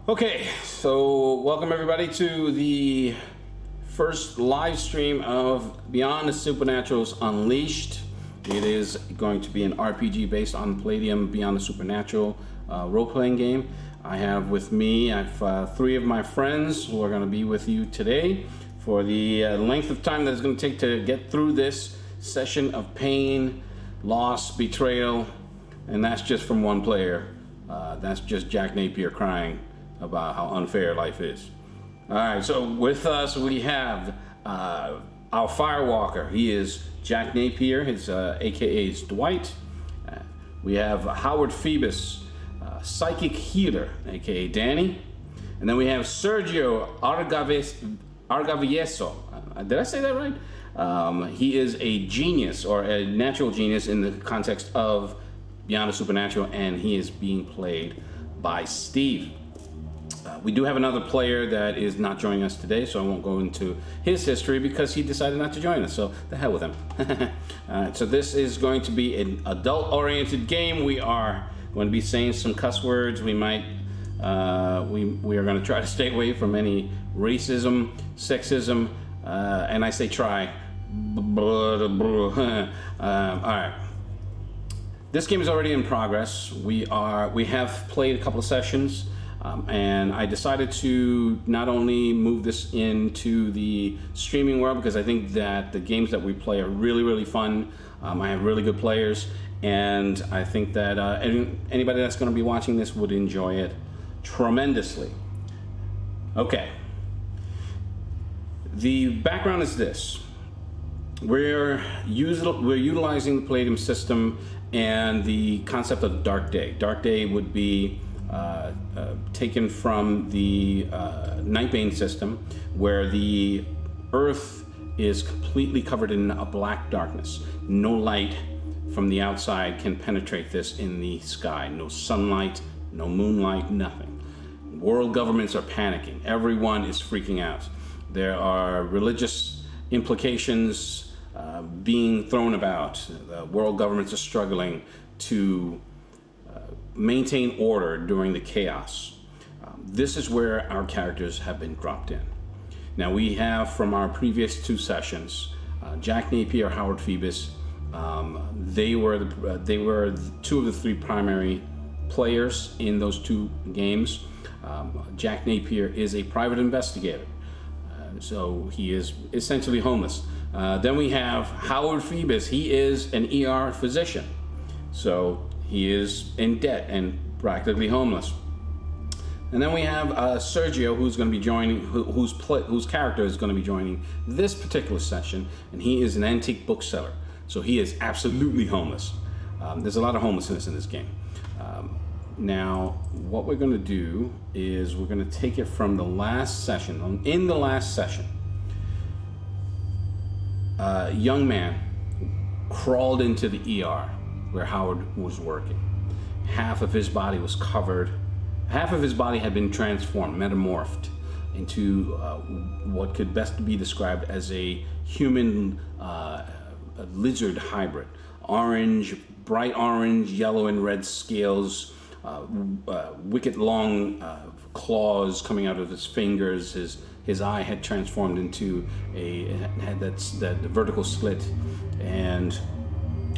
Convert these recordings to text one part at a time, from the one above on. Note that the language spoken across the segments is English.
Okay, so welcome everybody to the first live stream of Beyond the Supernatural's Unleashed. It is going to be an RPG based on Palladium Beyond the Supernatural role-playing game. I have with me, three of my friends who are going to be with you today for the length of time that it's going to take to get through this session of pain, loss, betrayal, and that's just from one player. That's just Jack Napier crying about how unfair life is. All right, so with us we have our Firewalker. He is Jack Napier, his AKA is Dwight. We have Howard Phoebus, Psychic Healer, AKA Danny. And then we have Sergio Argavieso. Did I say that right? He is a genius, or a natural genius in the context of Beyond the Supernatural, and he is being played by Steve. We do have another player that is not joining us today, so I won't go into his history because he decided not to join us, so the hell with him. So this is going to be an adult-oriented game. We are going to be saying some cuss words. We might, we are going to try to stay away from any racism, sexism, and I say try. All right. This game is already in progress. We have played a couple of sessions. And I decided to not only move this into the streaming world because I think that the games that we play are really, really fun. I have really good players, and I think that anybody that's going to be watching this would enjoy it tremendously. Okay. The background is this. We're utilizing the Palladium system and the concept of Dark Day. Dark Day would be taken from the Nightbane system, where the Earth is completely covered in a black darkness. No light from the outside can penetrate this in the sky. No sunlight, no moonlight, nothing. World governments are panicking. Everyone is freaking out. There are religious implications being thrown about. The world governments are struggling to maintain order during the chaos. This is where our characters have been dropped in. Now we have, from our previous two sessions, Jack Napier, Howard Phoebus. They were two of the three primary players in those two games. Jack Napier is a private investigator, so he is essentially homeless. Then we have Howard Phoebus. He is an ER physician, so he is in debt and practically homeless. And then we have Sergio, who's going to be joining, whose character is going to be joining this particular session, and he is an antique bookseller. So he is absolutely homeless. There's a lot of homelessness in this game. Now, what we're going to do is we're going to take it from the last session. In the last session, a young man crawled into the ER where Howard was working. Half of his body was covered. Half of his body had been transformed, metamorphed into what could best be described as a human a lizard hybrid. Orange, bright orange, yellow and red scales, wicked long claws coming out of his fingers. His eye had transformed into had that vertical slit, and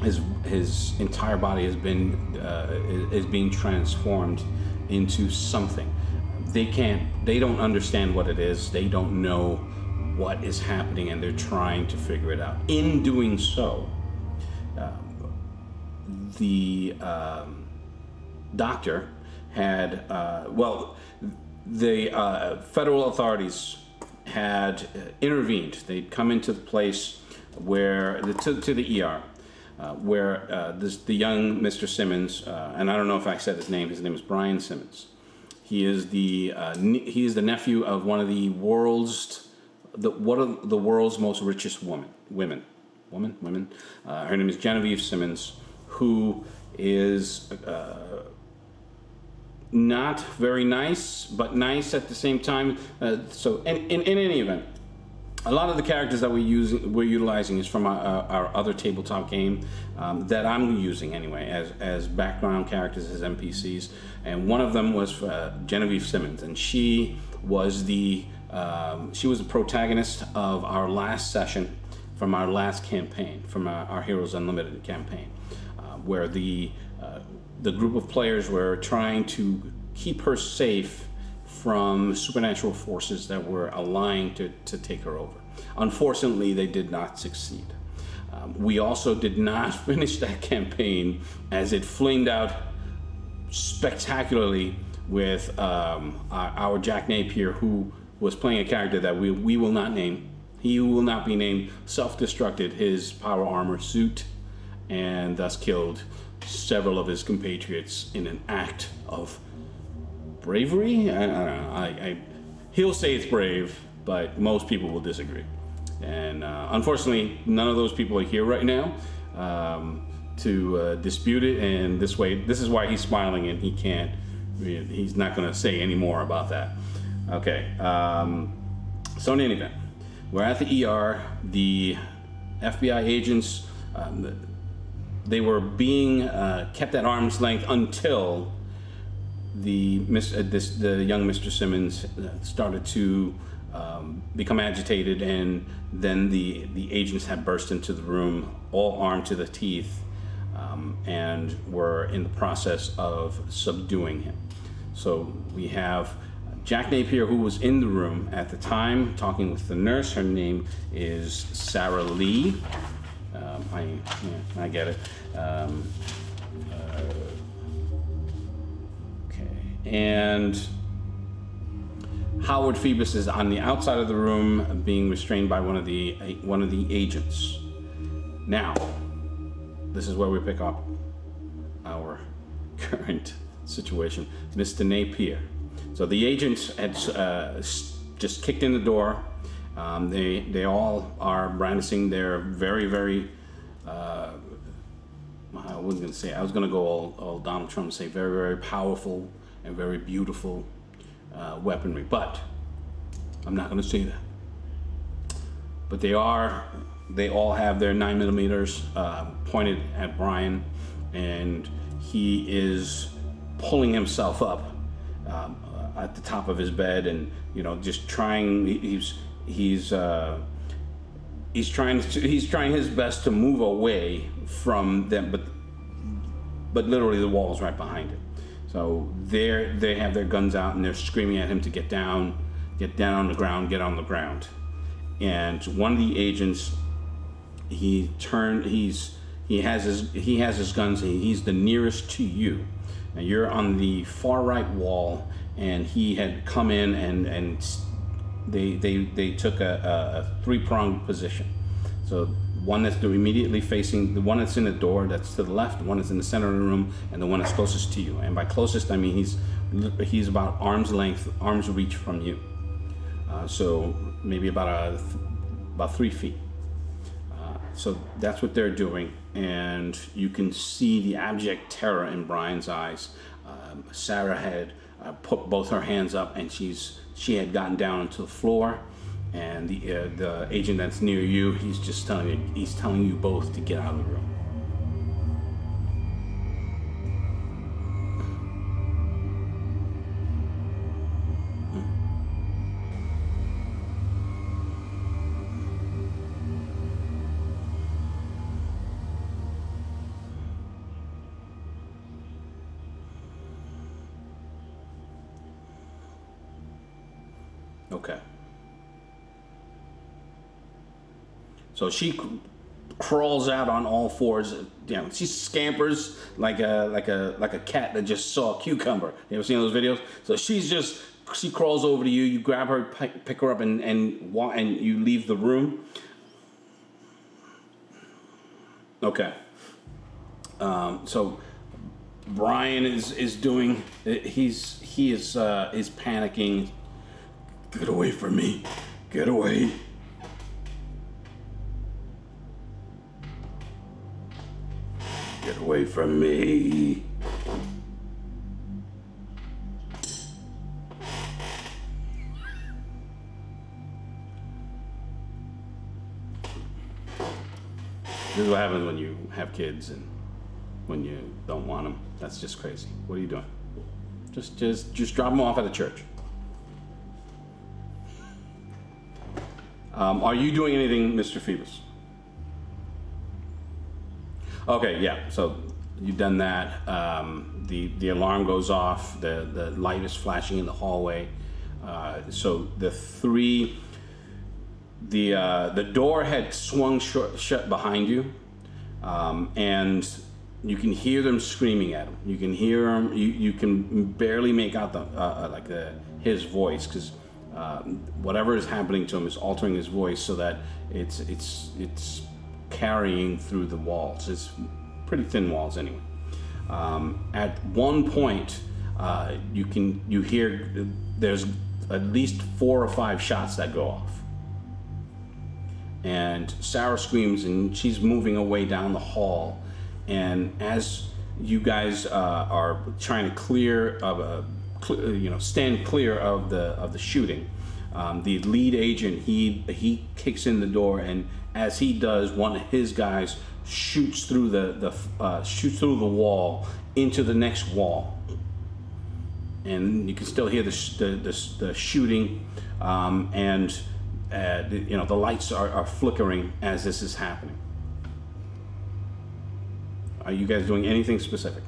his entire body is being transformed into something. They don't understand what it is. They don't know what is happening, and they're trying to figure it out. In doing so, the doctor had the federal authorities had intervened. They'd come into the place where to the ER. Where the young Mr. Simmons, and I don't know if I said his name. His name is Brian Simmons. He is the nephew of one of the world's most richest women. Her name is Genevieve Simmons, who is not very nice, but nice at the same time. So in any event, a lot of the characters that we're utilizing is from our other tabletop game that I'm using anyway as background characters, as NPCs. And one of them was Genevieve Simmons, and she was the protagonist of our last session from our last campaign, from our Heroes Unlimited campaign, where the group of players were trying to keep her safe from supernatural forces that were aligned to take her over. Unfortunately, they did not succeed. We also did not finish that campaign as it flamed out spectacularly with our Jack Napier, who was playing a character that we will not name. He will not be named. Self-destructed his power armor suit and thus killed several of his compatriots in an act of bravery. I don't know. He'll say it's brave, but most people will disagree. And unfortunately, none of those people are here right now to dispute it. And this is why he's smiling, and he's not going to say any more about that. Okay. So in any event, we're at the ER. The FBI agents, they were being kept at arm's length until the young Mr. Simmons started to become agitated, and then the agents had burst into the room, all armed to the teeth, and were in the process of subduing him. So we have Jack Napier, who was in the room at the time, talking with the nurse. Her name is Sarah Lee. I get it. And Howard Phoebus is on the outside of the room, being restrained by one of the agents. Now, this is where we pick up our current situation. Mr. Napier. So the agents had just kicked in the door. They all are brandishing their very, very. I wasn't going to say. I was going to go all Donald Trump and say very, very powerful and very beautiful weaponry, but I'm not going to say that. But they all have their 9mm pointed at Brian, and he is pulling himself up at the top of his bed, and just trying. He's trying his best to move away from them, but literally the wall is right behind him. So they have their guns out, and they're screaming at him to get down on the ground, get on the ground. And one of the agents, he has his guns, and he's the nearest to you. Now you're on the far right wall, and he had come in, and they took a three-pronged position. So one that's immediately facing, the one that's in the door that's to the left, the one that's in the center of the room, and the one that's closest to you. And by closest, I mean he's about arm's reach from you. So maybe about 3 feet. So that's what they're doing, and you can see the abject terror in Brian's eyes. Sarah had put both her hands up, and she had gotten down onto the floor, and the agent that's near you, he's telling you both to get out of the room. Okay. So she crawls out on all fours. She scampers like a cat that just saw a cucumber. You ever seen those videos? So she crawls over to you. You grab her, pick her up, and you leave the room. Okay. So Brian is doing. He is panicking. Get away from me. Get away. Get away from me. This is what happens when you have kids and when you don't want them. That's just crazy. What are you doing? Just drop them off at the church. Are you doing anything, Mr. Phoebus? Okay, yeah. So you've done that. The alarm goes off. The light is flashing in the hallway. So the door had swung shut behind you, and you can hear them screaming at him. You can hear him. You can barely make out his voice, because whatever is happening to him is altering his voice so that it's carrying through the walls. It's pretty thin walls anyway. At one point, you hear there's at least 4 or 5 shots that go off. And Sarah screams, and she's moving away down the hall. And as you guys are trying to stand clear of the shooting, the lead agent he kicks in the door, and as he does, one of his guys shoots through the wall into the next wall, and you can still hear the shooting, and the lights are flickering as this is happening. Are you guys doing anything specific?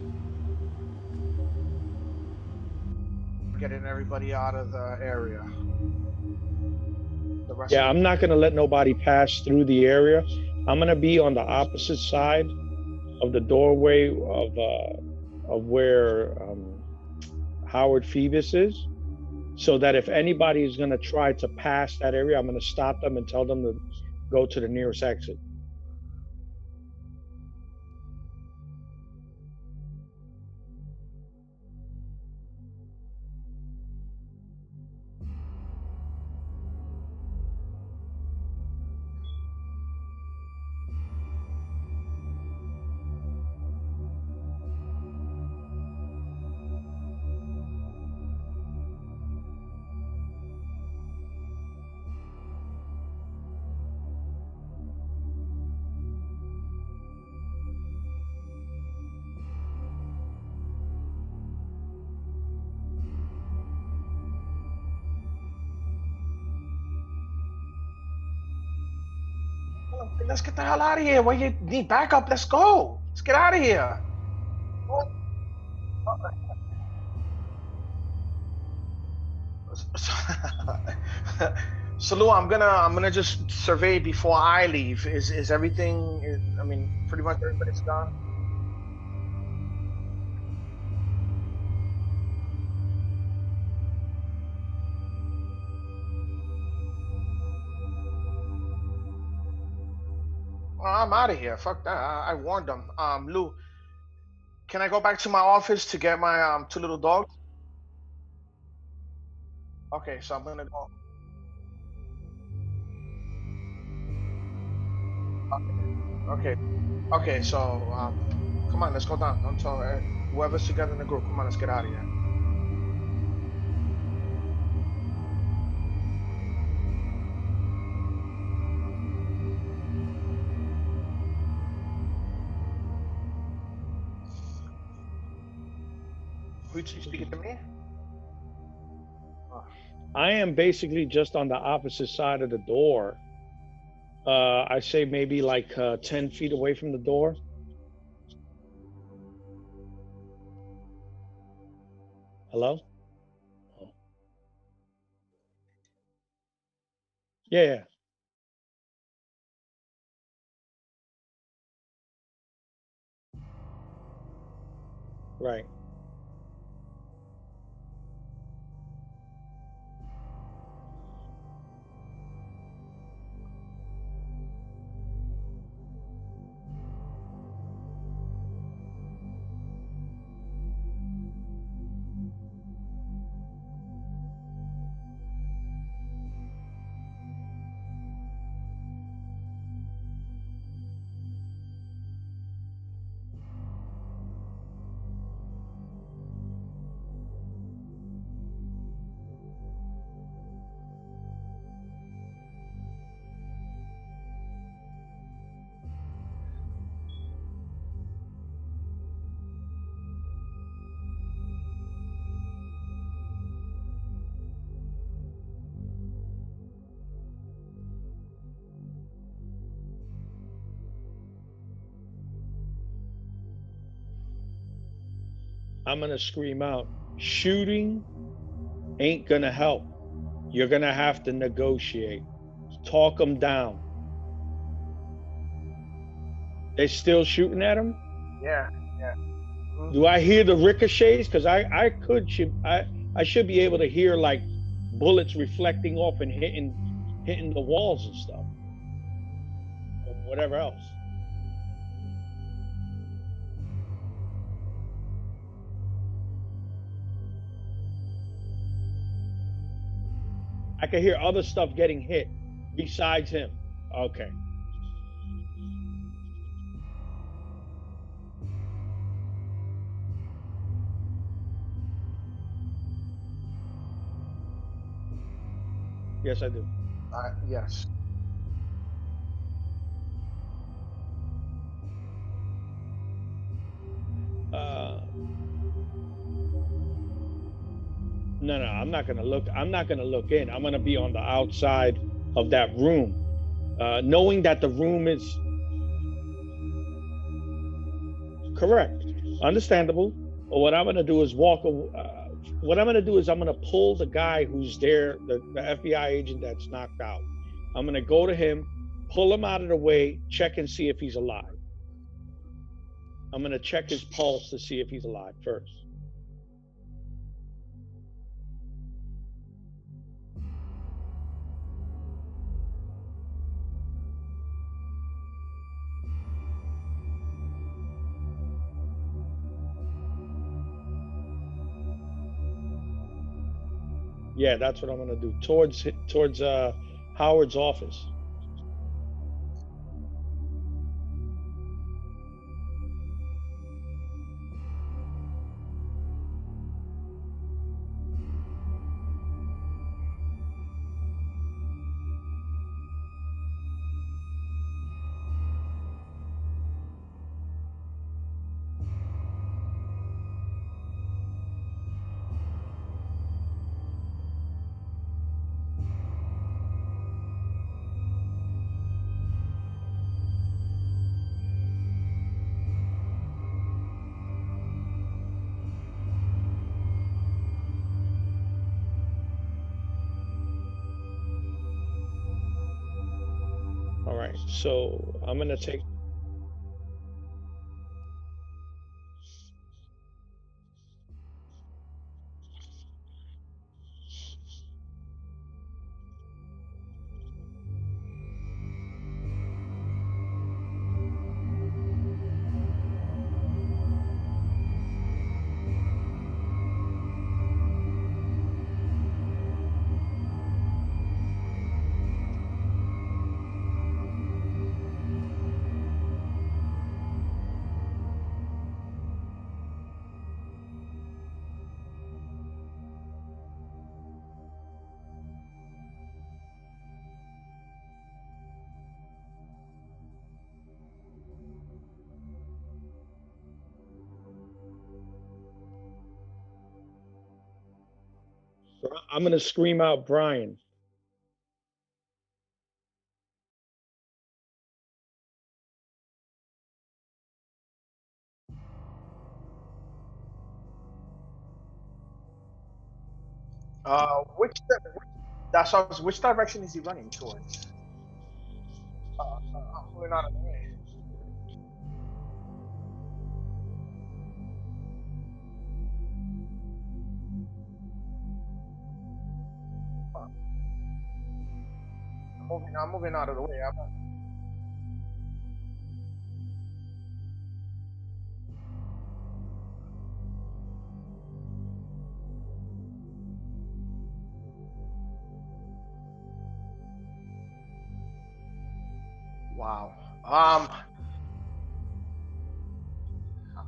Getting everybody out of the area. Yeah, I'm not gonna let nobody pass through the area. I'm gonna be on the opposite side of the doorway of where Howard Phoebus is, so that if anybody is gonna try to pass that area, I'm gonna stop them and tell them to go to the nearest exit. Let's get the hell out of here. Why you need backup? Let's go. Let's get out of here. So Lou, I'm gonna just survey before I leave. Is everything? I mean, pretty much everybody's gone. Well, I'm out of here. Fuck that. I warned them. Lou, can I go back to my office to get my 2 little dogs? Okay, so I'm gonna go. Okay. Okay. So come on, let's go down. Don't tell whoever's together in the group. Come on, let's get out of here. Who you speaking to me? I am basically just on the opposite side of the door. I say maybe like 10 feet away from the door. Hello? Oh. Yeah. Right. I'm gonna scream out, shooting ain't gonna help. You're gonna have to negotiate. Talk them down. They're still shooting at him? Yeah, yeah. Do I hear the ricochets? Because I should be able to hear like bullets reflecting off and hitting the walls and stuff. Or whatever else. I can hear other stuff getting hit besides him. Okay. Yes, I do. Yes. No, I'm not gonna look. I'm not gonna look in. I'm gonna be on the outside of that room, knowing that the room is correct, understandable. But what I'm gonna do is what I'm gonna do is I'm gonna pull the guy who's there, the FBI agent that's knocked out. I'm gonna go to him, pull him out of the way, check and see if he's alive. I'm gonna check his pulse to see if he's alive first. Yeah, that's what I'm gonna do. Towards Howard's office. All right, so I'm gonna take. I'm gonna scream out, Brian. Which that's which direction is he running towards? I'm moving out of the way. I'm moving out of the way. Wow.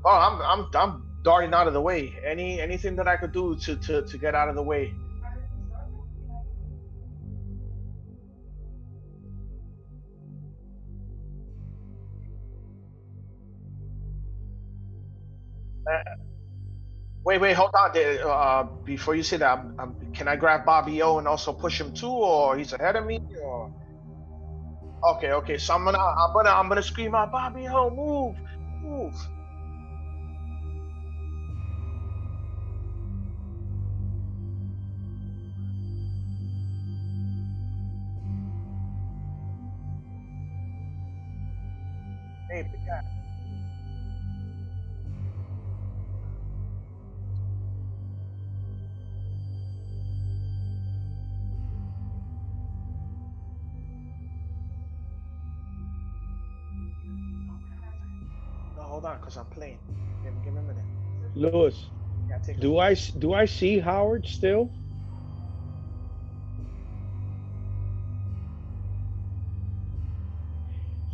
Oh, I'm darting out of the way. Anything that I could do to get out of the way. Wait, hold on. Before you say that, can I grab Bobby O and also push him too, or he's ahead of me? Or okay. So I'm gonna scream out, Bobby O, move. Hey, big cat. No, hold on, cause I'm playing. Give me a minute. Lewis, Yeah, take do I see Howard still?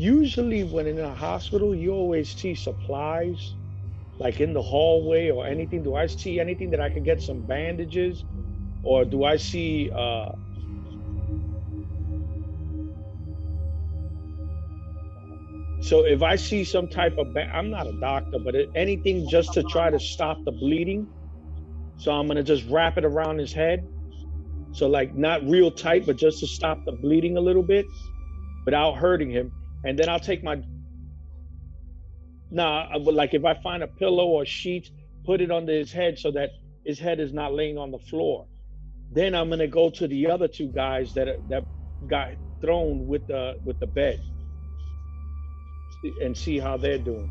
Usually when in a hospital, you always see supplies like in the hallway or anything. Do I see anything that I could get some bandages? Or do I see so if I see some type of I'm not a doctor, but anything just to try to stop the bleeding. So I'm gonna just wrap it around his head. So like not real tight, but just to stop the bleeding a little bit without hurting him. And then I'll take my but like if I find a pillow or sheet, put it under his head so that his head is not laying on the floor. Then I'm gonna go to the other two guys that got thrown with the bed and see how they're doing.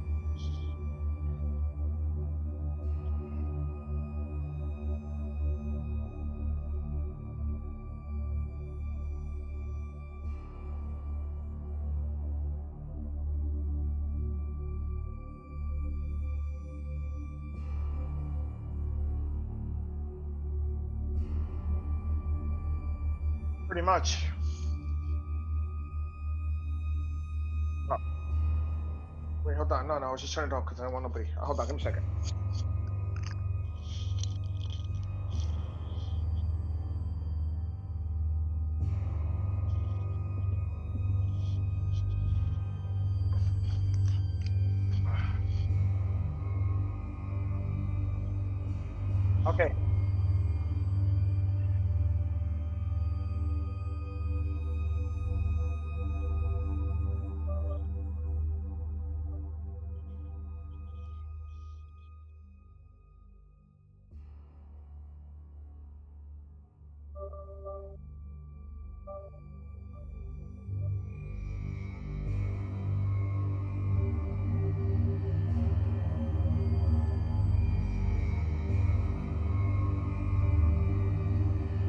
pretty much. Oh, wait, hold on. No, I was just turning it off because I don't want nobody. Hold on, give me a second. Okay.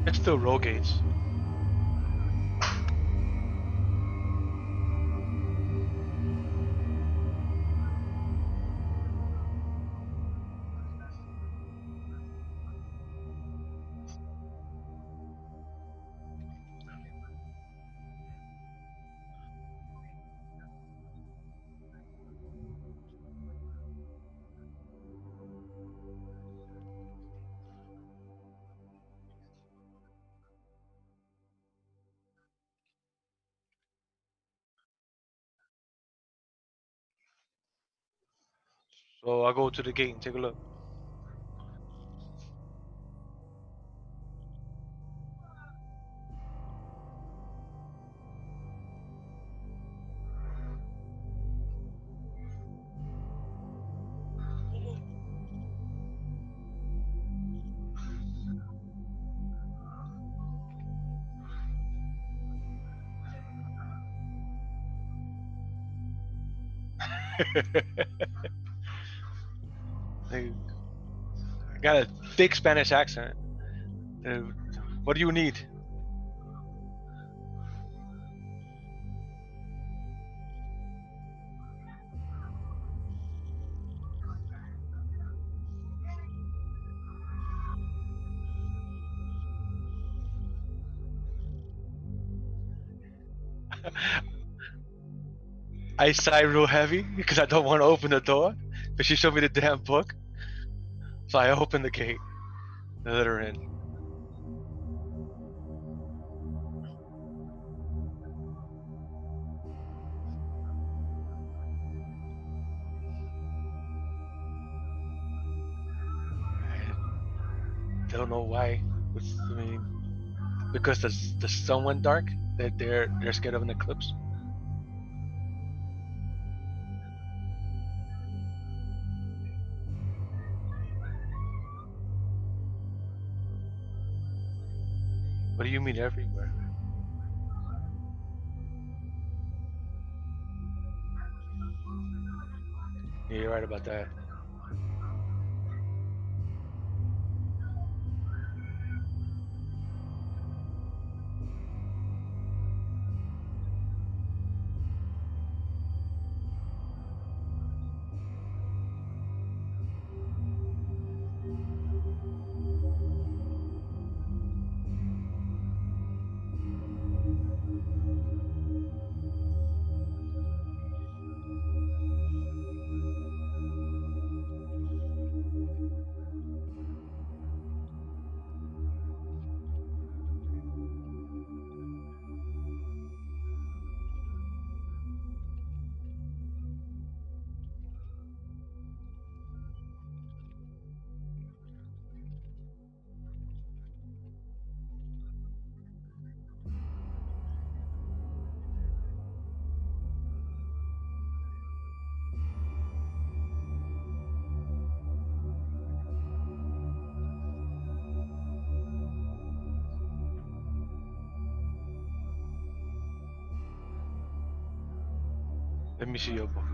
It's still roll gates. So I'll go to the gate and take a look. I got a thick Spanish accent. What do you need? I sigh real heavy because I don't want to open the door, but she showed me the damn book. So I opened the gate and let her in. I don't know why. I mean, because the sun went dark. That they're scared of an eclipse. What do you mean everywhere? Yeah, you're right about that. Let me see your book.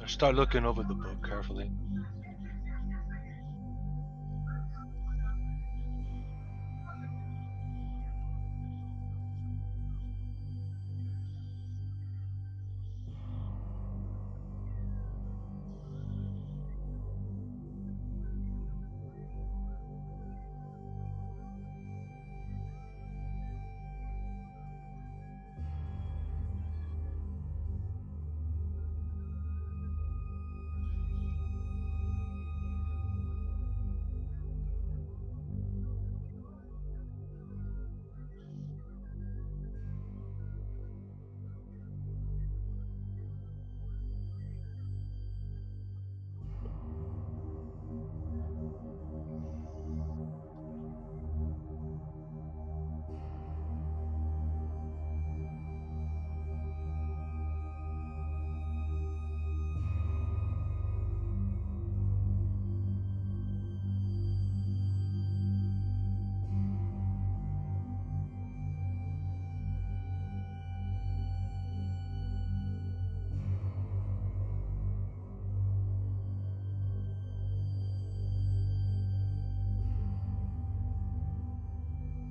Start looking over the book carefully.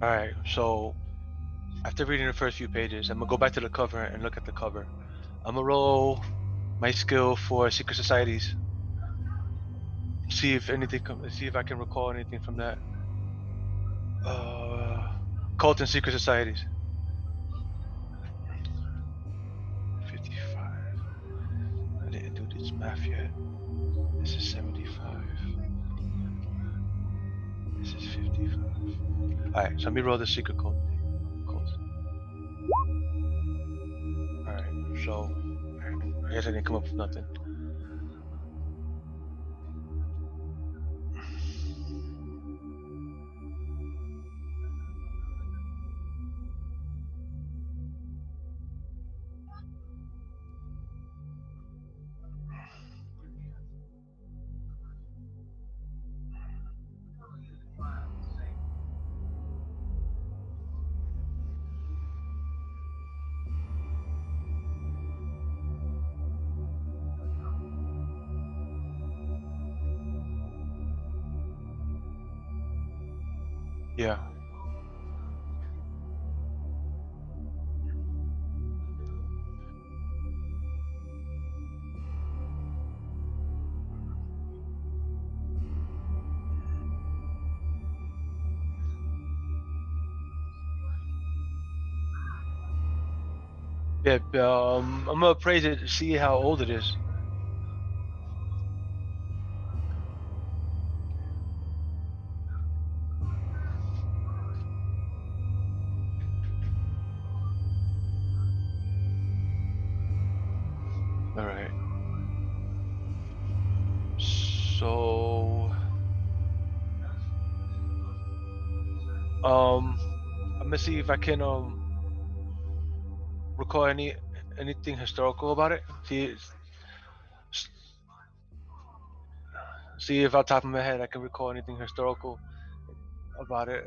All right, so after reading the first few pages, I'm gonna go back to the cover and look at the cover. I'm gonna roll my skill for secret societies. See if anything. See if I can recall anything from that. Cult and secret societies. It's math yet. This is 75. This is 55. Alright, so let me roll the secret code. Alright, so I guess I didn't come up with nothing. Yeah. Yeah, I'm gonna appraise it to see how old it is. All right. So, I'm gonna see if I can recall anything historical about it. See if off the top of my head I can recall anything historical about it.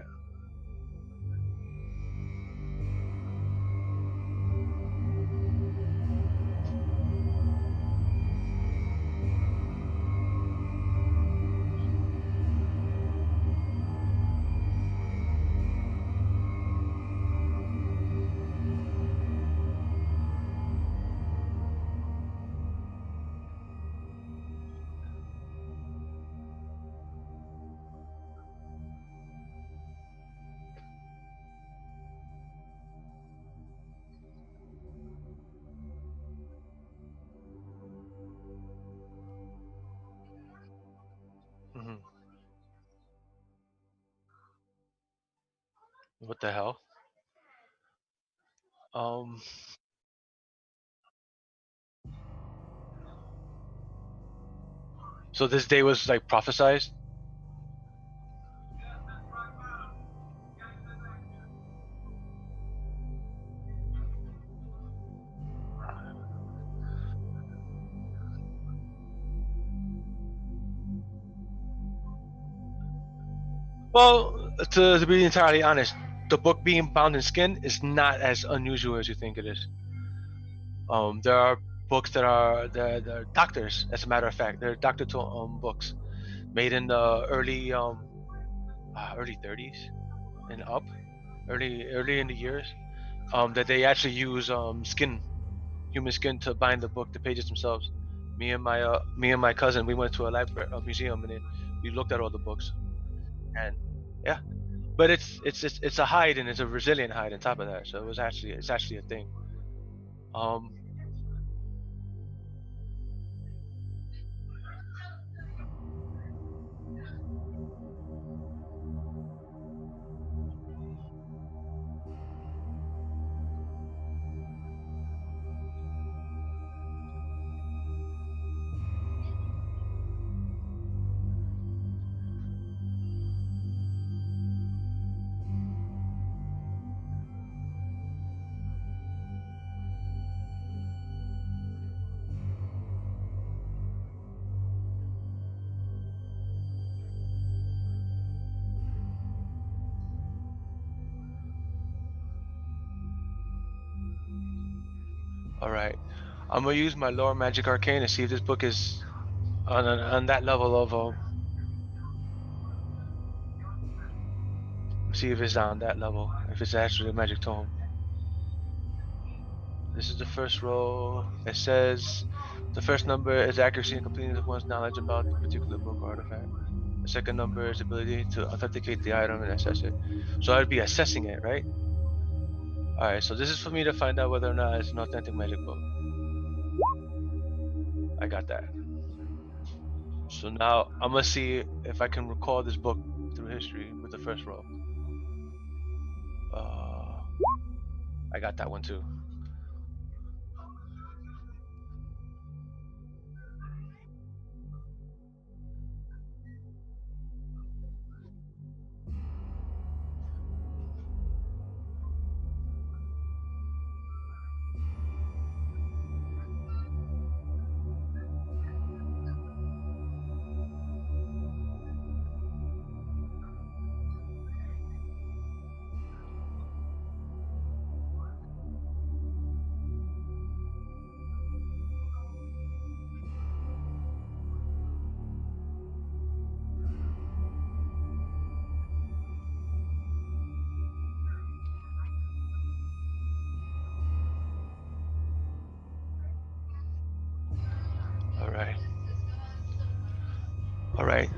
Hmm. What the hell? So this day was like prophesized. Well, to be entirely honest, the book being bound in skin is not as unusual as you think it is. There are books that are they're doctors, as a matter of fact. They're doctor books made in the early 30s and up, early in the years. That they actually use human skin to bind the book, the pages themselves. Me and my cousin, we went to a museum, and we looked at all the books, and yeah. But it's a hide, and it's a resilient hide on top of that. So it's actually a thing. Um, all right, I'm gonna use my lower magic arcane to see if this book is on that level of see if it's on that level, if it's actually a magic tome. This is the first roll. It says the first number is accuracy and completeness of one's knowledge about the particular book or artifact. The second number is ability to authenticate the item and assess it. So I'd be assessing it, right? Alright, so this is for me to find out whether or not it's an authentic magic book. I got that. So now I'm gonna see if I can recall this book through history with the first roll. I got that one too. All right. All right.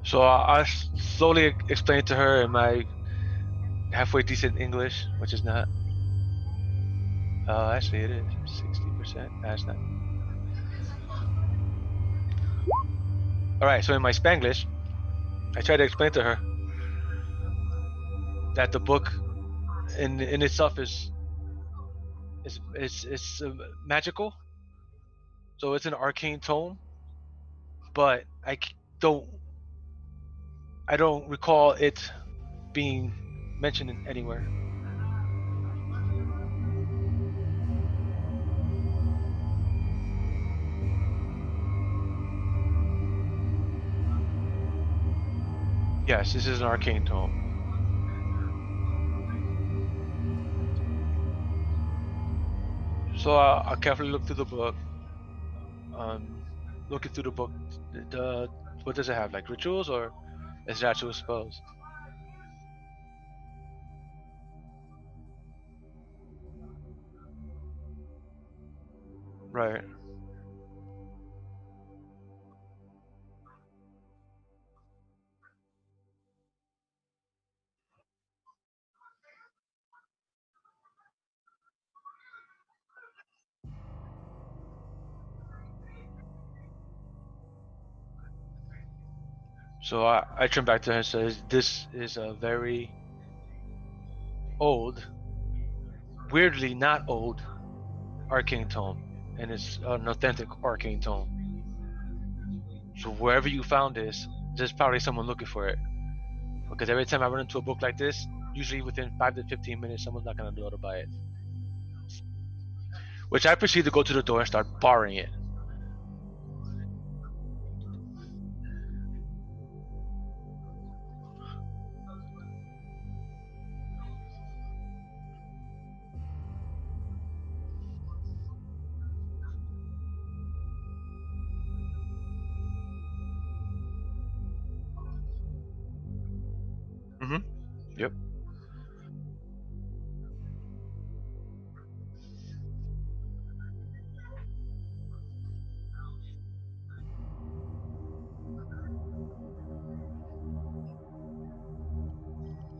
So I slowly explained to her in my halfway decent English, which is not. Actually, it is 60%. That's not. All right. So in my Spanglish, I tried to explain to her that the book in itself is magical. So it's an arcane tome, but I don't recall it being mentioned anywhere. Yes, this is an arcane tome. So I'll carefully look through the book. Looking through the book, what does it have? Like rituals, or is it actual spells? Right. So I turn back to her and says, "This is a very old, weirdly not old, arcane tome, and it's an authentic arcane tome. So wherever you found this, there's probably someone looking for it. Because every time I run into a book like this, usually within 5 to 15 minutes, someone's not gonna be able to buy it." Which I proceed to go to the door and start barring it. Mm-hmm. Yep.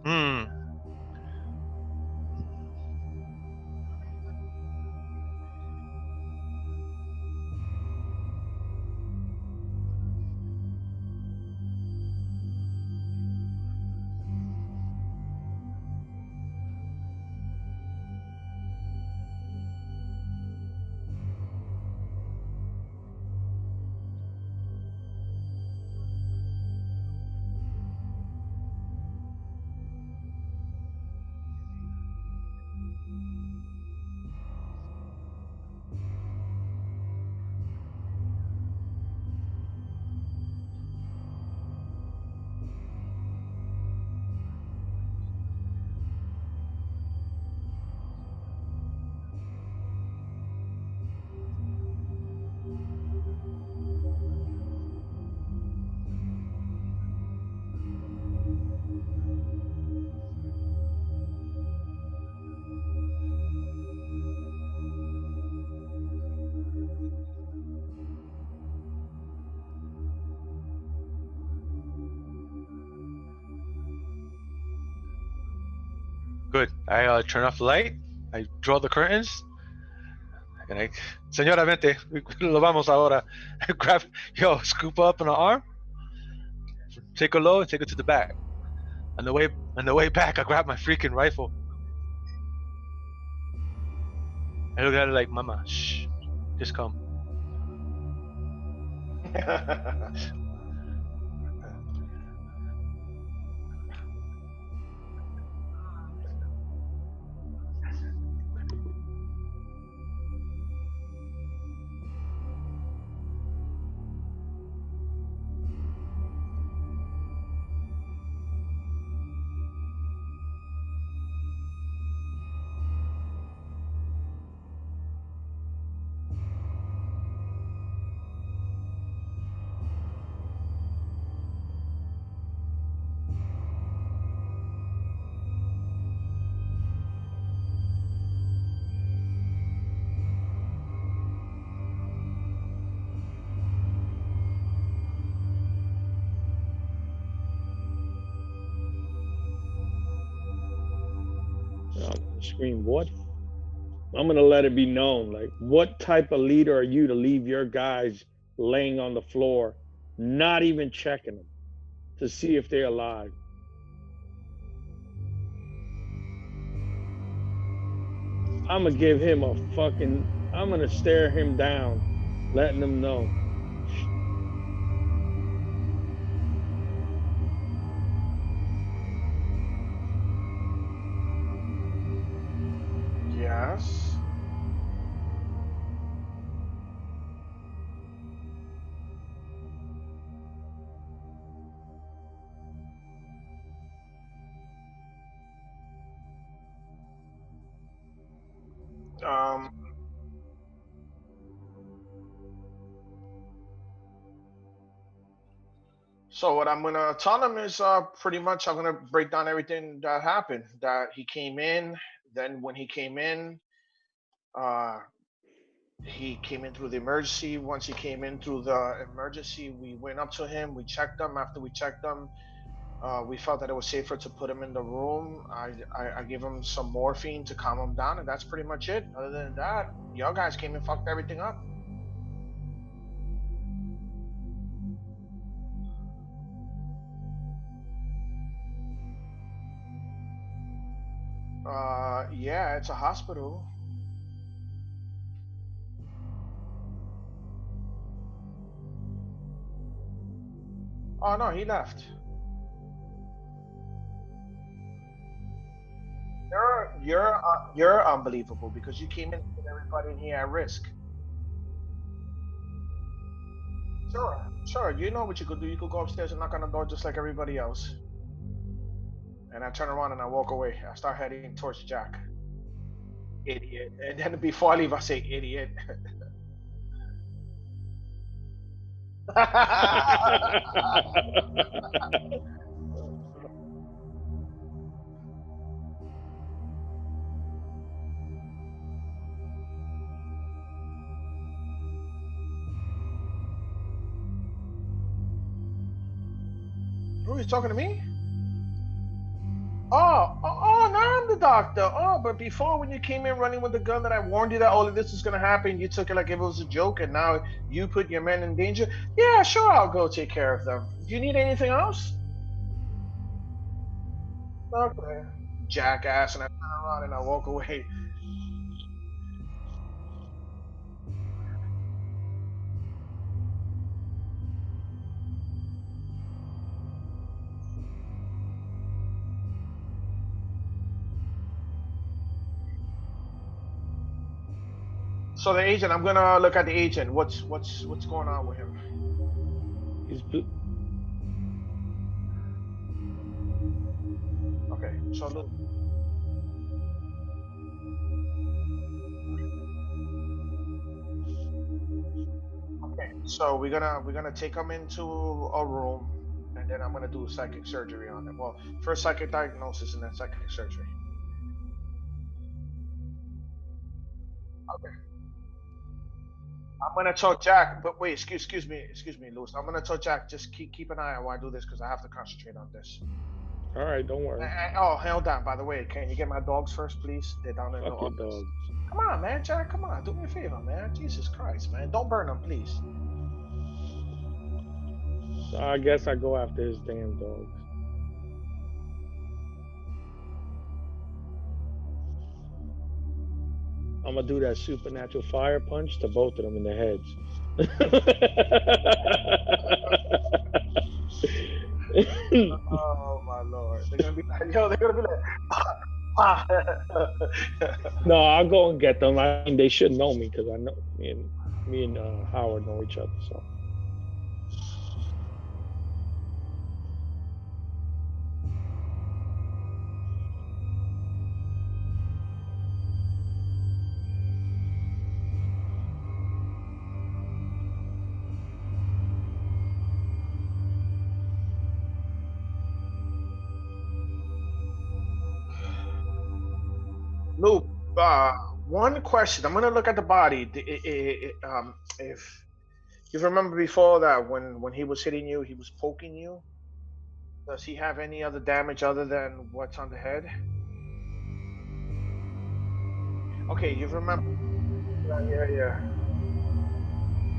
Hmm. Good. I turn off the light. I draw the curtains, And I, señora, vente, lo vamos ahora. Grab, scoop up on the arm, take her low, and take her to the back. On the way back, I grab my freaking rifle. I look at her like, Mama, shh, just come. Scream, what? I'm gonna let it be known. Like, what type of leader are you to leave your guys laying on the floor, not even checking them to see if they're alive? I'm gonna give him a fucking. I'm gonna stare him down, letting him know. Yes. So what I'm gonna tell him is pretty much I'm gonna break down everything that happened. That he came in, then when he came in, uh, he came in through the emergency. Once he came in through the emergency, we went up to him. We checked him. After we checked him, we felt that it was safer to put him in the room. I gave him some morphine to calm him down, and that's pretty much it. Other than that, y'all guys came and fucked everything up. Yeah, it's a hospital. Oh no, he left. You're unbelievable because you came in and put everybody in here at risk. Sure, sure. You know what you could do. You could go upstairs and knock on the door just like everybody else. And I turn around and I walk away. I start heading towards Jack. Idiot. And then before I leave, I say idiot. Who is talking to me? Oh, now I'm the doctor. Oh, but before when you came in running with the gun that I warned you that all of this is gonna happen, you took it like if it was a joke, and now you put your men in danger. Yeah, sure, I'll go take care of them. Do you need anything else? Okay. Jackass, and I turn around and I walk away. So the agent, I'm gonna look at the agent. What's going on with him? He's Okay, so look. Okay, so we're gonna take him into a room, and then I'm gonna do psychic surgery on him. Well, first psychic diagnosis and then psychic surgery. Okay. I'm gonna tell Jack, but wait, excuse me, Louis. I'm gonna tell Jack just keep an eye on while I do this because I have to concentrate on this. all right. Don't worry. Oh, hell down. By the way, can you get my dogs first, please? They're down in the Fuck your office. dog. Come on, man, Jack. Come on, do me a favor, man. Jesus Christ, man. Don't burn them, please. So I guess I go after his damn dogs. I'm gonna do that supernatural fire punch to both of them in the heads. Oh my lord, they're gonna be like, yo, they're gonna be like, ah. No, I'll go and get them. I mean, they should know me because I know me and Howard know each other. So Luke, one question. I'm gonna look at the body. If you remember before that, when he was hitting you, he was poking you. Does he have any other damage other than what's on the head? Okay, you remember? Yeah.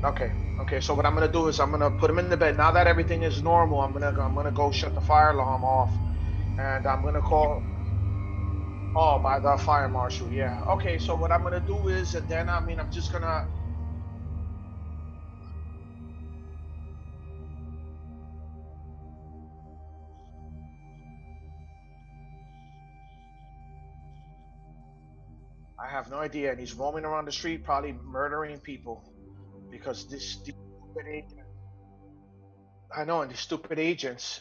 Okay, okay. So what I'm gonna do is I'm gonna put him in the bed. Now that everything is normal, I'm gonna go shut the fire alarm off, and I'm gonna call. Oh, by the fire marshal. Yeah. Okay. So what I'm gonna do is, and then I mean, I'm just gonna. I have no idea, and he's roaming around the street, probably murdering people because these stupid agents. I know, and these stupid agents,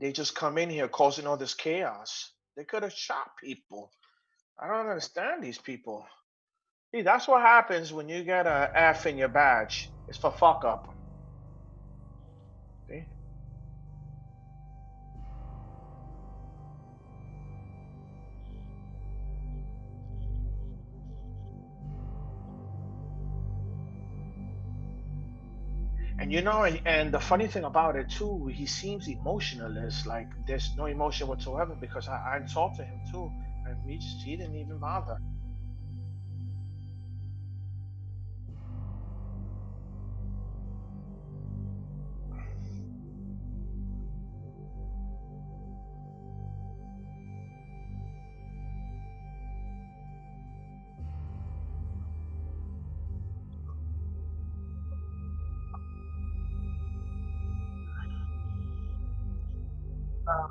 they just come in here causing all this chaos. They could have shot people. I don't understand these people. See, that's what happens when you get a F in your badge. It's for fuck up. See? And and the funny thing about it too, he seems emotionless. Like there's no emotion whatsoever because I talked to him too, and he didn't even bother.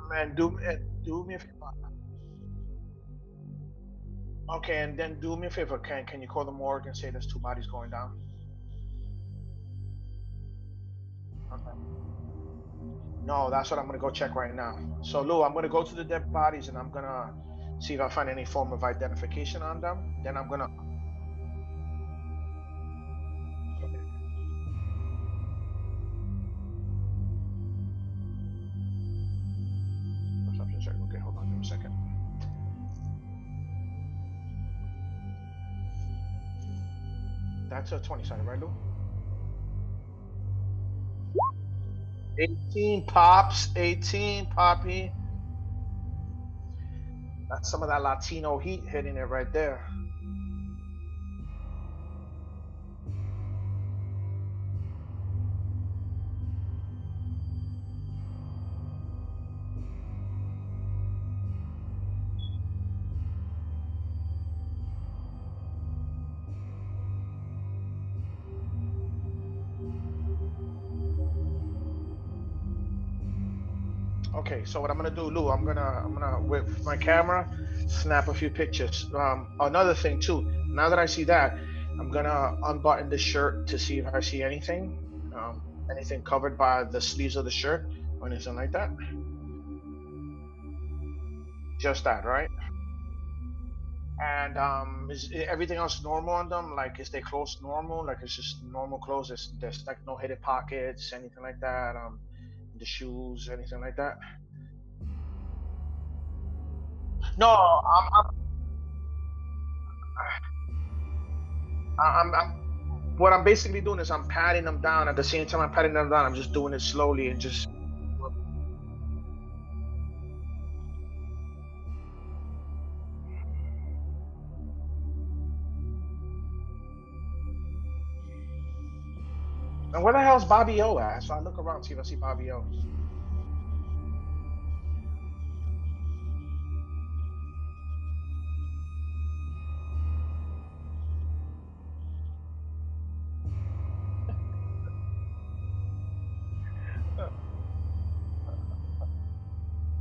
Man, do me a favor. Okay, and then do me a favor. Can you call the morgue and say there's two bodies going down? Okay. No, that's what I'm gonna go check right now. So Lou, I'm gonna go to the dead bodies and I'm gonna see if I find any form of identification on them. Then I'm gonna. Okay. Perception check. Okay, hold on, give me a second. That's a 20-sided, right, Lou? 18 pops, 18 poppy. That's some of that Latino heat hitting it right there. Okay, so what I'm gonna do, Lou, I'm gonna with my camera snap a few pictures. Another thing too. Now that I see that, I'm gonna unbutton the shirt to see if I see anything, anything covered by the sleeves of the shirt or anything like that. Just that, right? And is everything else normal on them? Like, is their clothes normal? Like, it's just normal clothes. There's like no hidden pockets, anything like that. The shoes, anything like that. No, I'm what I'm basically doing is I'm patting them down. At the same time I'm patting them down, I'm just doing it slowly and just. And where the hell's Bobby O at? So I look around, see if I see Bobby O.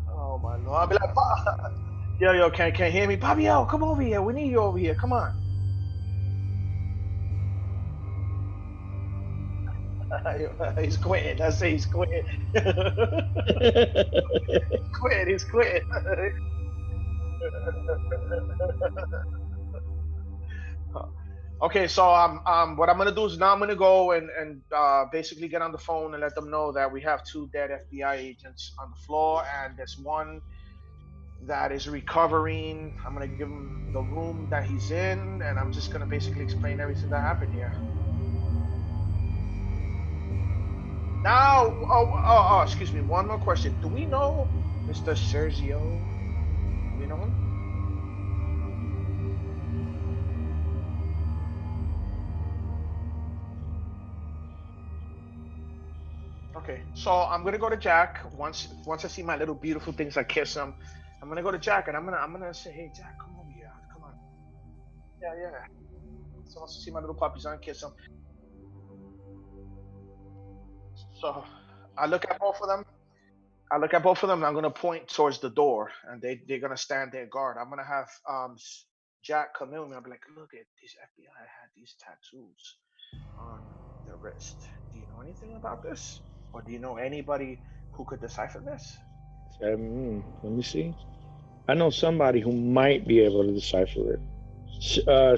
Oh my lord! I'll be like, yo, can't hear me? Bobby O, come over here. We need you over here. Come on. He's quitting. I say he's quitting. He's quitting. Okay, so what I'm gonna do is now I'm gonna go and basically get on the phone and let them know that we have 2 dead FBI agents on the floor, and there's one that is recovering. I'm gonna give him the room that he's in, and I'm just gonna basically explain everything that happened here. Now, excuse me. One more question. Do we know Mr. Sergio? Do we know him? Okay, so I'm gonna go to Jack. Once I see my little beautiful things, I kiss him. I'm gonna go to Jack and I'm gonna say, hey Jack, come over here. Come on. Yeah. So once I see my little puppies, I kiss them. So I look at both of them. And I'm gonna point towards the door, and they're gonna stand there guard. I'm gonna have Jack come in with me. I'll be like, look at these FBI had these tattoos on their wrist. Do you know anything about this, or do you know anybody who could decipher this? Let me see. I know somebody who might be able to decipher it.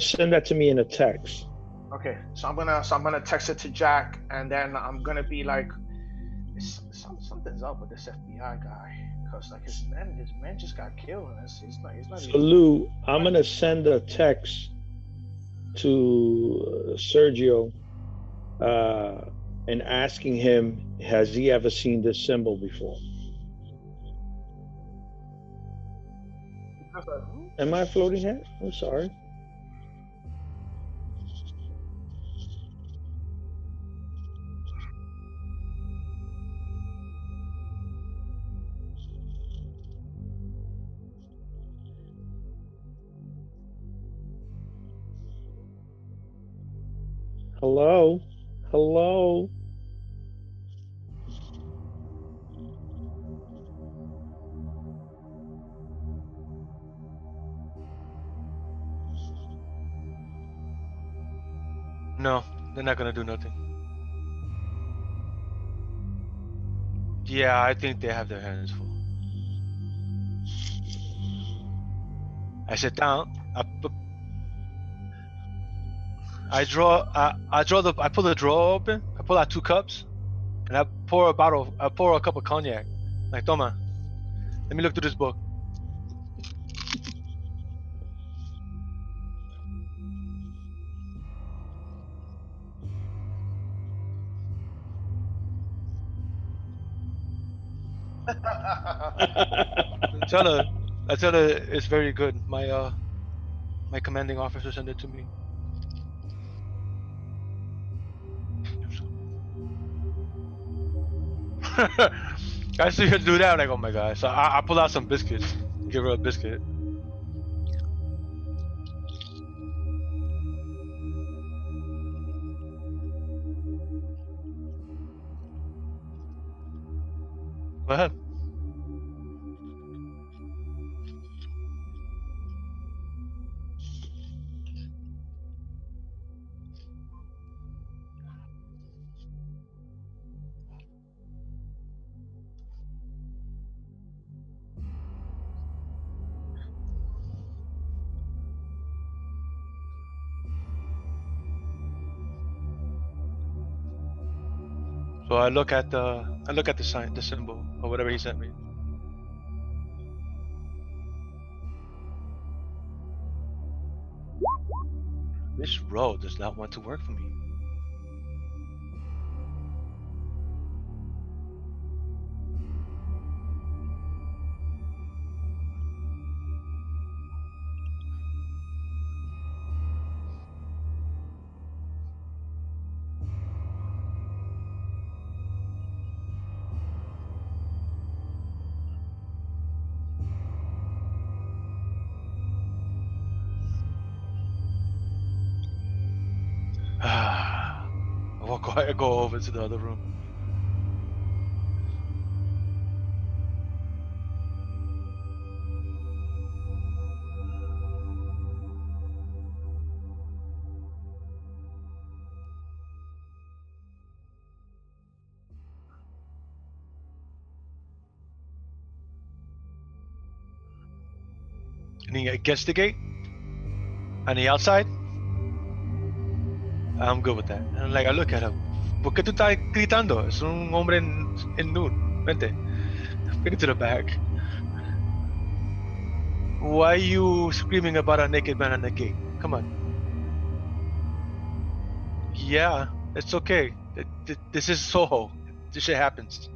Send that to me in a text. Okay, so I'm gonna text it to Jack, and then I'm gonna be like, something's up with this FBI guy, because like his men just got killed, and he's not. So Lou, I'm gonna send a text to Sergio, and asking him, has he ever seen this symbol before? Am I floating here? I'm sorry. Hello? Hello? No, they're not gonna do nothing. Yeah, I think they have their hands full. I sit down. I pull the drawer open. I pull out 2 cups, and I pour a cup of cognac. Like, Toma, let me look through this book. I tell her it's very good. My commanding officer sent it to me. I see her do that. I'm like, oh my god! So I pull out some biscuits. Give her a biscuit. Go ahead. So I look at the sign, the symbol, or whatever he sent me. This road does not want to work for me. I go over to the other room. And he gets the gate on the outside. I'm good with that. And like I look at him. ¿Por qué tú estás gritando? Es un hombre en nude. Vente. Bring it to the back. Why are you screaming about a naked man on the gate? Come on. Yeah, it's okay. This is Soho. This shit happens.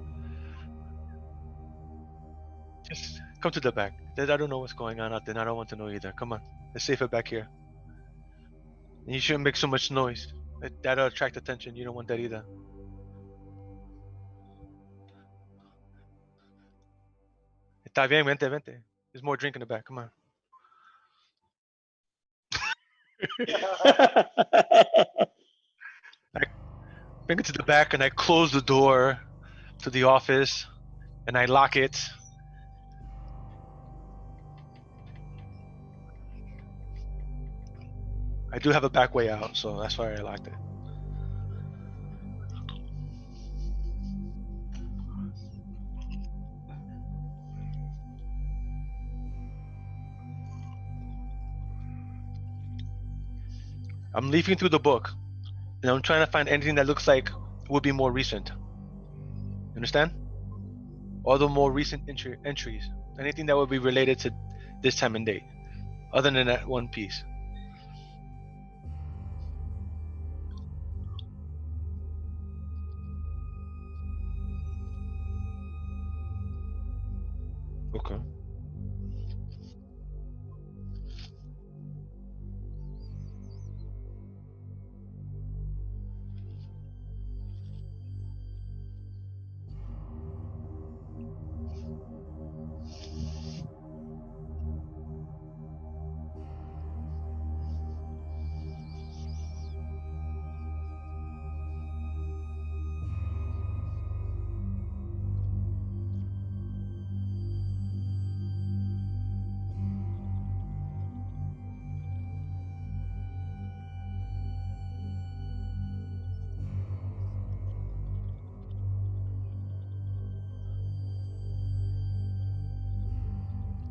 Just come to the back. I don't know what's going on out there. And I don't want to know either. Come on. It's safer back here. And you shouldn't make so much noise. That'll attract attention. You don't want that either. Está bien, vente, vente. There's more drink in the back. Come on. I bring it to the back and I close the door to the office and I lock it. I do have a back way out, so that's why I locked it. I'm leafing through the book and I'm trying to find anything that looks like would be more recent. Understand? All the more recent entries. Anything that would be related to this time and date, other than that one piece. Okay.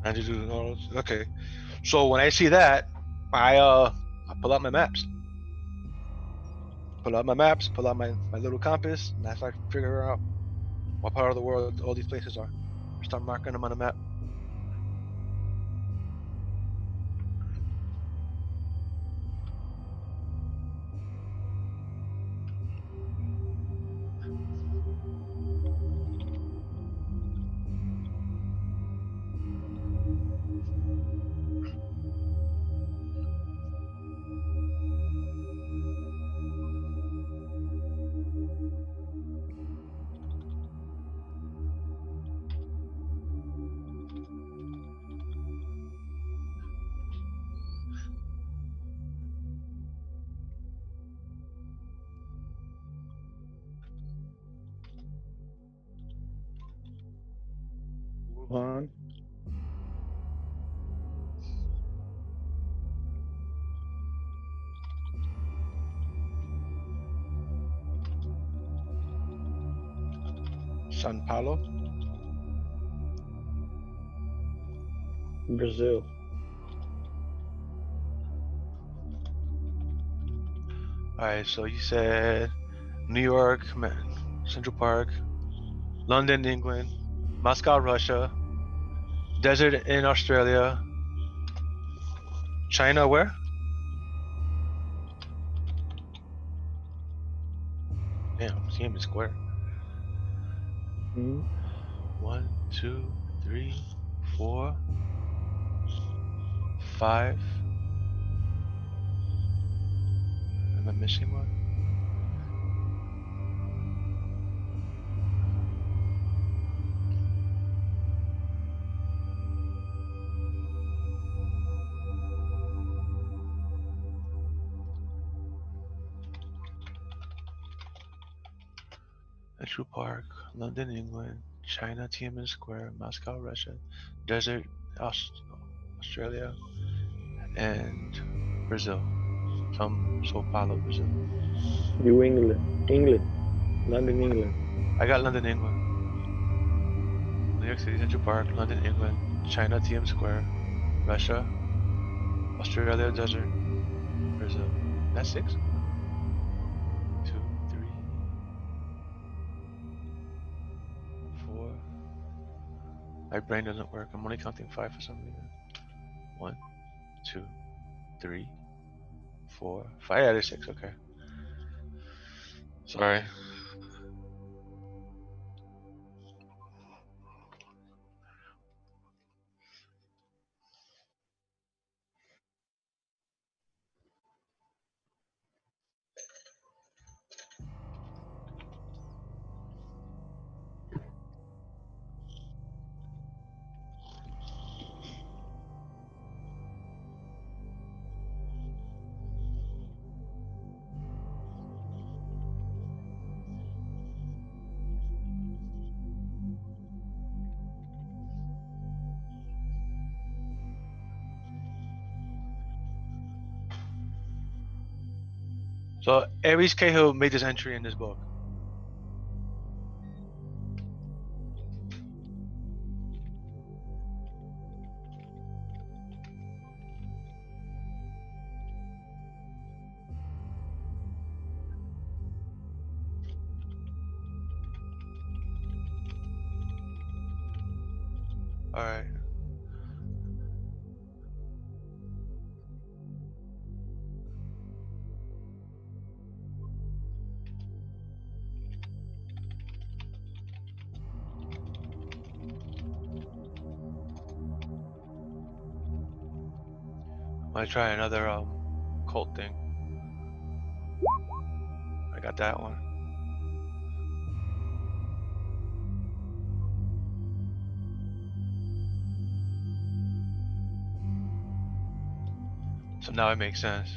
And you do all those. Okay. So when I see that, I pull out my maps. Pull out my maps, pull out my little compass, and I start figuring out what part of the world all these places are. Start marking them on the map. Wuhan. Sao Paulo. Brazil. All right. So you said New York, Central Park, London, England, Moscow, Russia, desert in Australia, China, where? Damn, Tiananmen Square. Mhm. 1, 2, 3, 4, 5. Am I missing one? Central Park, London, England, China, Tiananmen Square, Moscow, Russia, Desert, Australia, and Brazil. Sao Paulo, Brazil. New England, London, England. I got London, England. New York City, Central Park, London, England, China, Tiananmen Square, Russia, Australia, Desert, Brazil. That's 6? 1, 2, 3, 4. My brain doesn't work. I'm only counting 5 for some reason. 1, 2, 3, 4, 5. Yeah, there's 6. Okay. Sorry. So Aries Cahill made this entry in this book. All right. I'm gonna try another cult thing. I got that one. So now it makes sense.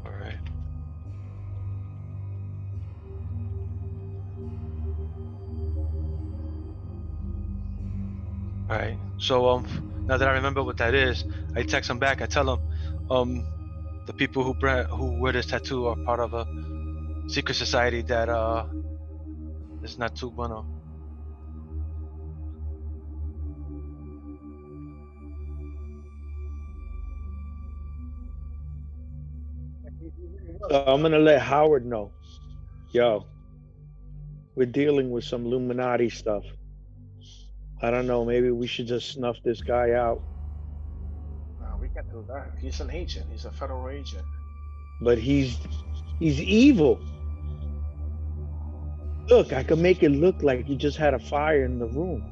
All right. All right. So now that I remember what that is, I text him back. I tell him the people who wear this tattoo are part of a secret society that is not too bueno. I'm gonna let Howard know. Yo, we're dealing with some Illuminati stuff. I don't know. Maybe we should just snuff this guy out. We can't do that. He's an agent. He's a federal agent. But he's evil. Look, I could make it look like you just had a fire in the room.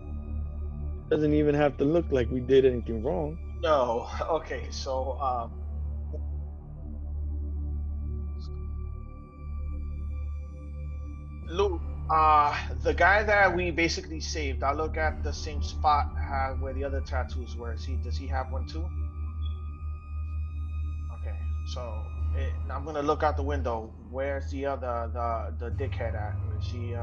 Doesn't even have to look like we did anything wrong. No. Okay. So Lou, the guy that we basically saved, I look at the same spot where the other tattoos were. Does he have one too? Okay, so I'm gonna look out the window. Where's the other the dickhead at? Is he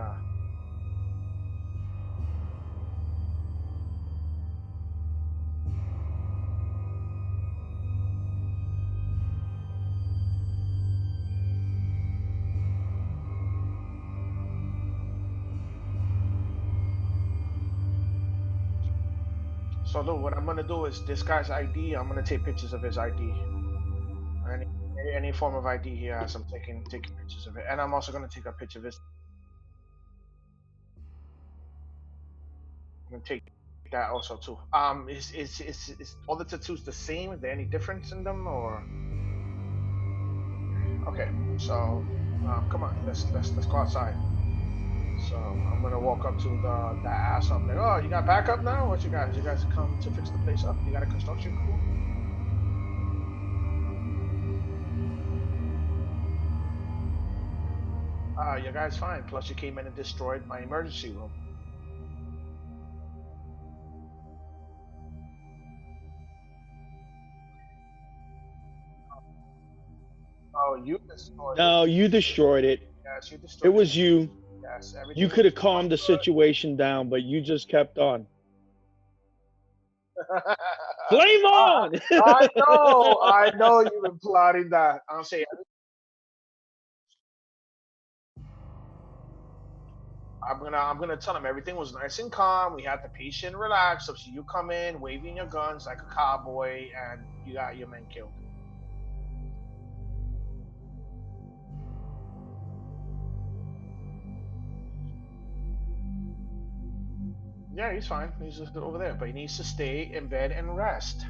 So Lou, what I'm gonna do is this guy's ID. I'm gonna take pictures of his ID. Any form of ID he has, I'm taking pictures of it, and I'm also gonna take a picture of his. I'm gonna take that also too. Is all the tattoos the same? Is there any difference in them, or? Okay, so come on, let's go outside. I'm gonna walk up to the ass. I'm like, oh, you got backup now? What you guys? You guys come to fix the place up? You got a construction crew? You guys fine. Plus, you came in and destroyed my emergency room. Oh, you destroyed it. No, you destroyed it. Yes, you destroyed It was you. Yes, everything. You could have was calmed the destroyed. situation down, but you just kept on. Flame on! I know you've been plotting that. I'll say I'm gonna tell him everything was nice and calm. We had the patient relax. So you come in waving your guns like a cowboy, and you got your men killed. Yeah, he's fine. He's just over there, but he needs to stay in bed and rest.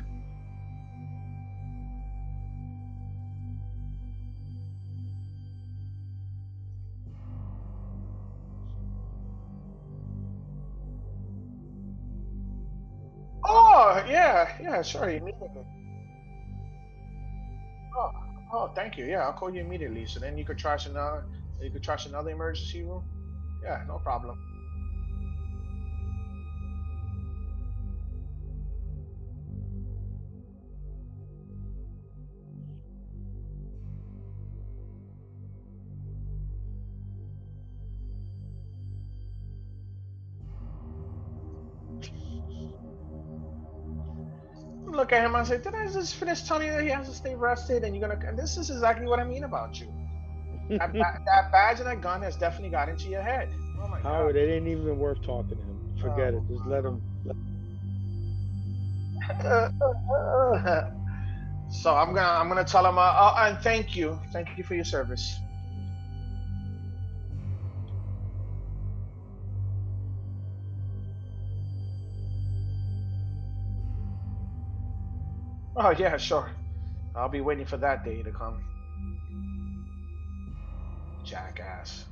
Oh, yeah, sure. Immediately. Oh, thank you. Yeah, I'll call you immediately. So then you could trash another. You could trash another emergency room. Yeah, no problem. Look at him and say, "Did I just finish telling you that he has to stay rested?" And you're gonna. And this is exactly what I mean about you. That badge and that gun has definitely got into your head. Oh my Howard, God. it ain't even worth talking to him. Forget it. Just let him. So I'm gonna tell him. And thank you for your service. Oh yeah, sure. I'll be waiting for that day to come. Jackass.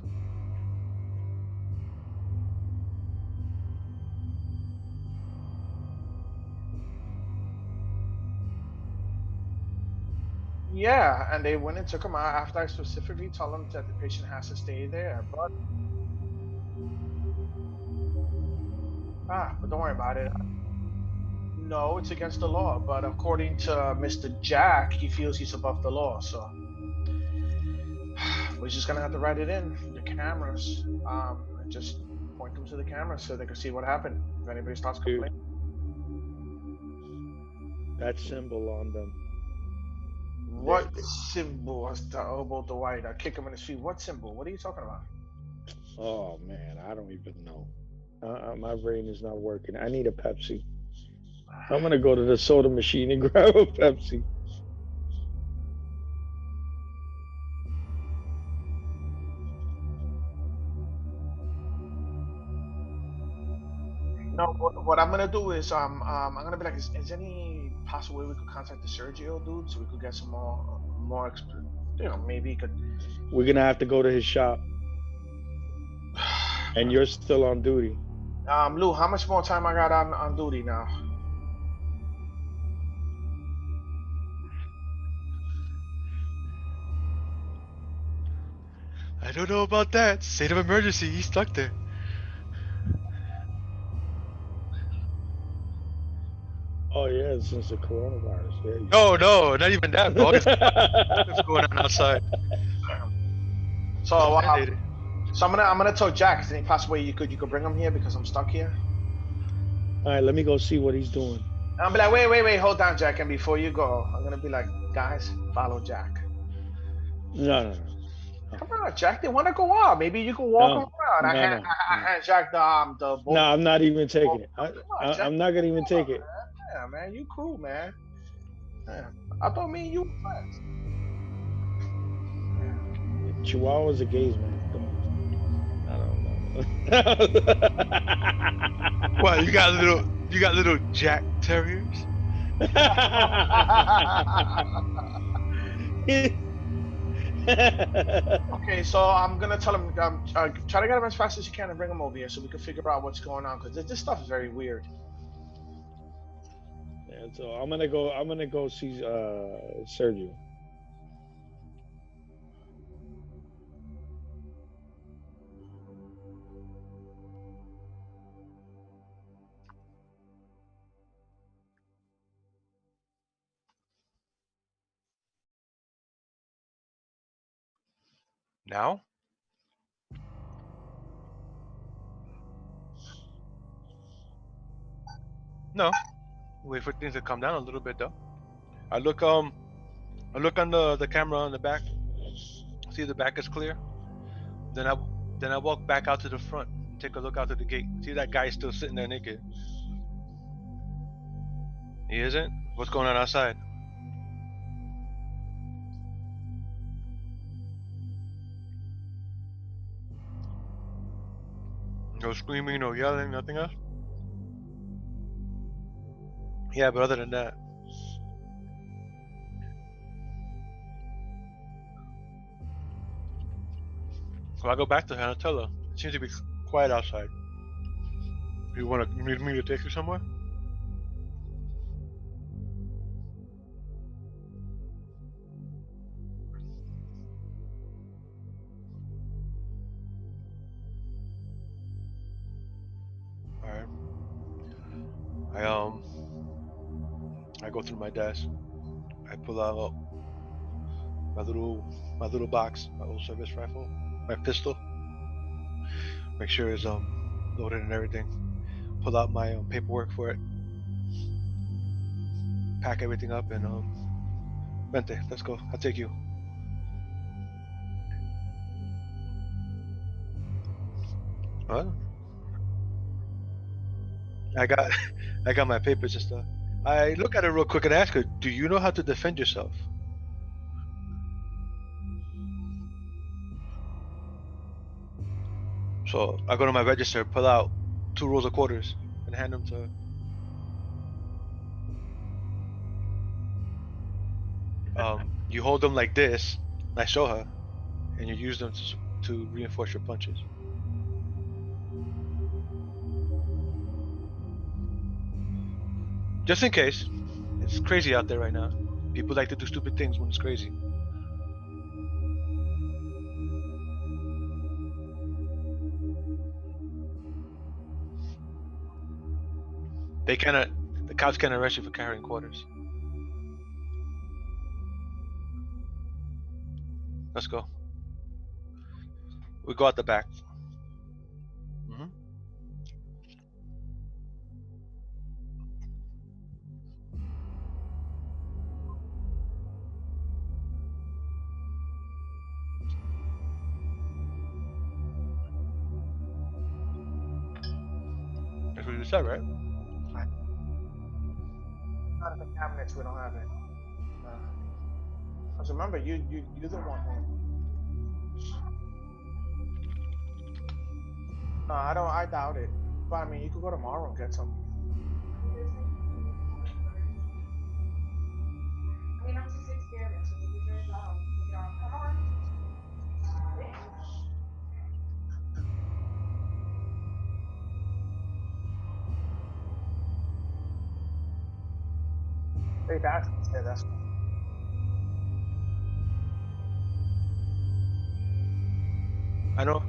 Yeah, and they went and took him out after I specifically told them that the patient has to stay there. But don't worry about it. No, it's against the law. But according to Mr. Jack, he feels he's above the law. So we're just gonna have to write it in the cameras. And just point them to the cameras so they can see what happened. If anybody starts complaining. That symbol on them. What symbol was the elbow the white? I kick him in his feet. What symbol? What are you talking about? Oh man, I don't even know. My brain is not working. I need a Pepsi. I'm gonna go to the soda machine and grab a Pepsi. No, what I'm gonna do is I'm gonna be like, is any possible way we could contact the Sergio dude so we could get some more maybe he could. We're gonna have to go to his shop, and you're still on duty. Lou, how much more time I got on duty now? I don't know about that. State of emergency. He's stuck there. Oh yeah, since the coronavirus. Yeah. No, not even that. Bro. What's going on outside? So I'm gonna tell Jack. Is there any possible way you could bring him here because I'm stuck here? All right, let me go see what he's doing. I'm be like, wait, hold on, Jack. And before you go, I'm gonna be like, guys, follow Jack. No. Come on, Jack. They want to go out. Maybe you can walk them around. I hand Jack the boat. No, I'm not even taking it. I'm not gonna even take it. Yeah, man, you cool, man. Yeah. I thought me and you were friends. Chihuahuas are gays, man. I don't know. What, you got little Jack Terriers? Okay, so I'm gonna tell him, try to get him as fast as you can and bring him over here so we can figure out what's going on because this stuff is very weird. And so I'm gonna go. I'm gonna go see Sergio. Now? No. Wait for things to calm down a little bit though. I look on the camera on the back. See the back is clear. Then I walk back out to the front. Take a look out to the gate. See that guy still sitting there naked. He isn't? What's going on outside? No screaming, no yelling, nothing else? Yeah, but other than that. So I go back to her and I tell her, it seems to be quiet outside. You need me to take you somewhere? Alright. I go through my desk. I pull out my little box, my old service rifle, my pistol. Make sure it's loaded and everything. Pull out my paperwork for it. Pack everything up and Vente, let's go. I'll take you. Huh? I got I got my papers and stuff. I look at her real quick and ask her, do you know how to defend yourself? So I go to my register, pull out 2 rolls of quarters, and hand them to her. You hold them like this, and I show her, and you use them to reinforce your punches. Just in case. It's crazy out there right now. People like to do stupid things when it's crazy. The cops can't arrest you for carrying quarters. Let's go. We go out the back. Mm-hmm. That's what you said, right? Out of the cabinets, we don't have it. Cause remember, you're the one who. No, I doubt it. But I mean, you could go tomorrow and get some. Hey, that's. I know.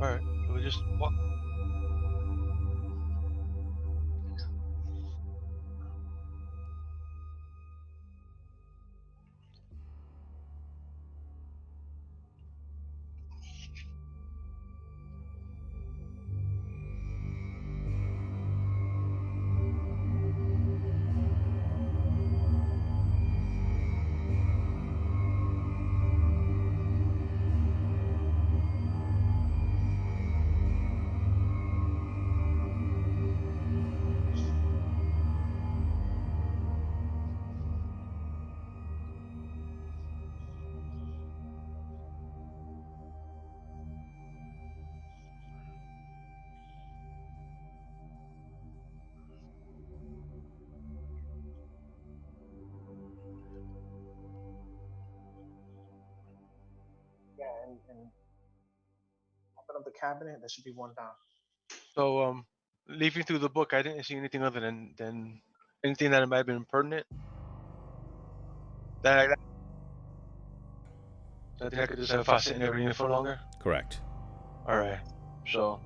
Alright, we just walk. and open up the cabinet. There should be one down. So, leafing through the book, I didn't see anything other than anything that might have been pertinent. That I think I could just have fast sitting there reading for longer. Correct. All right. So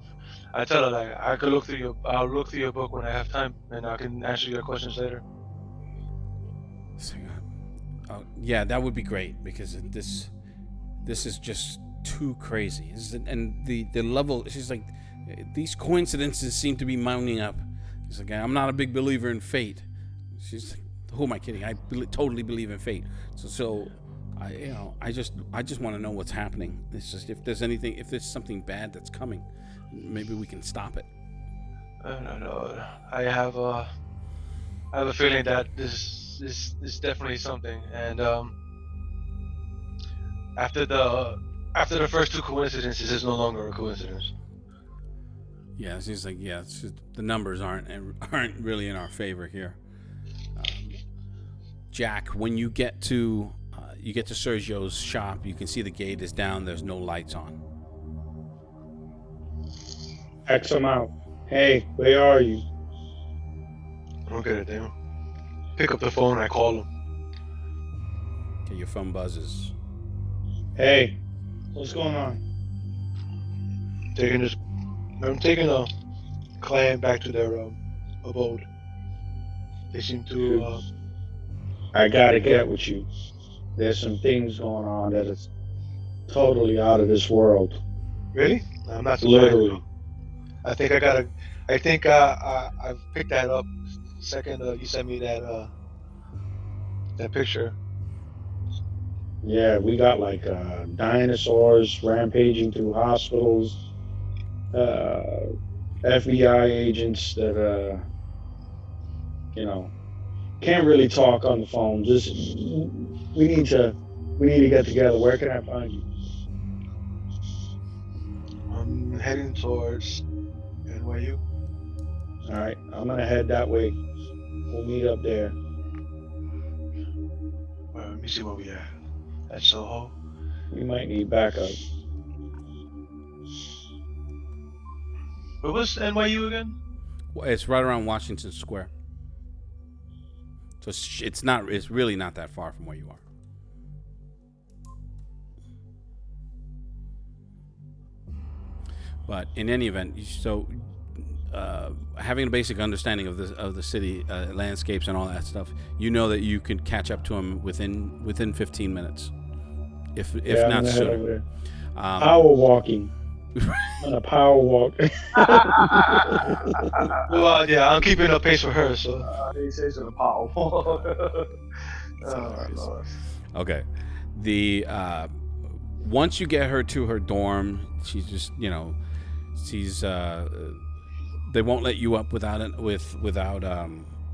I tell her like I'll look through your book when I have time, and I can answer your questions later. Yeah, that would be great, because this is just too crazy. And the level, she's like, these coincidences seem to be mounting up. She's like, I'm not a big believer in fate. She's like, who am I kidding? I totally believe in fate. So I just want to know what's happening. It's just, if there's something bad that's coming, maybe we can stop it. No. I have a feeling that this is definitely something. And after the first two coincidences, it's no longer a coincidence. Yeah, she's like, yeah, it's just, the numbers aren't really in our favor here. Jack, when you get to Sergio's shop, you can see the gate is down. There's no lights on. X him out. Hey, where are you? I don't get it, damn. Pick up the phone and I call him. Okay, your phone buzzes. Hey, what's going on? I'm taking a client back to their abode. They seem to. I gotta get with you. There's some things going on that is totally out of this world. Really? I'm not Literally. I think I've picked that up. Second, you sent me that picture. Yeah, we got like dinosaurs rampaging through hospitals, FBI agents that can't really talk on the phone. Just we need to get together. Where can I find you? I'm heading towards NYU. All right, I'm gonna head that way. We'll meet up there. Well, let me see where we at. At Soho. We might need backup. Where was NYU again? Well, it's right around Washington Square. So it's really not that far from where you are. But in any event, so having a basic understanding of the city landscapes and all that stuff, you know that you could catch up to him within 15 minutes, if not sooner. Power walking. On a power walk. Well, yeah, I'm keeping up pace with her, so he says in a power walk. Okay. Once you get her to her dorm, she's just, they won't let you up without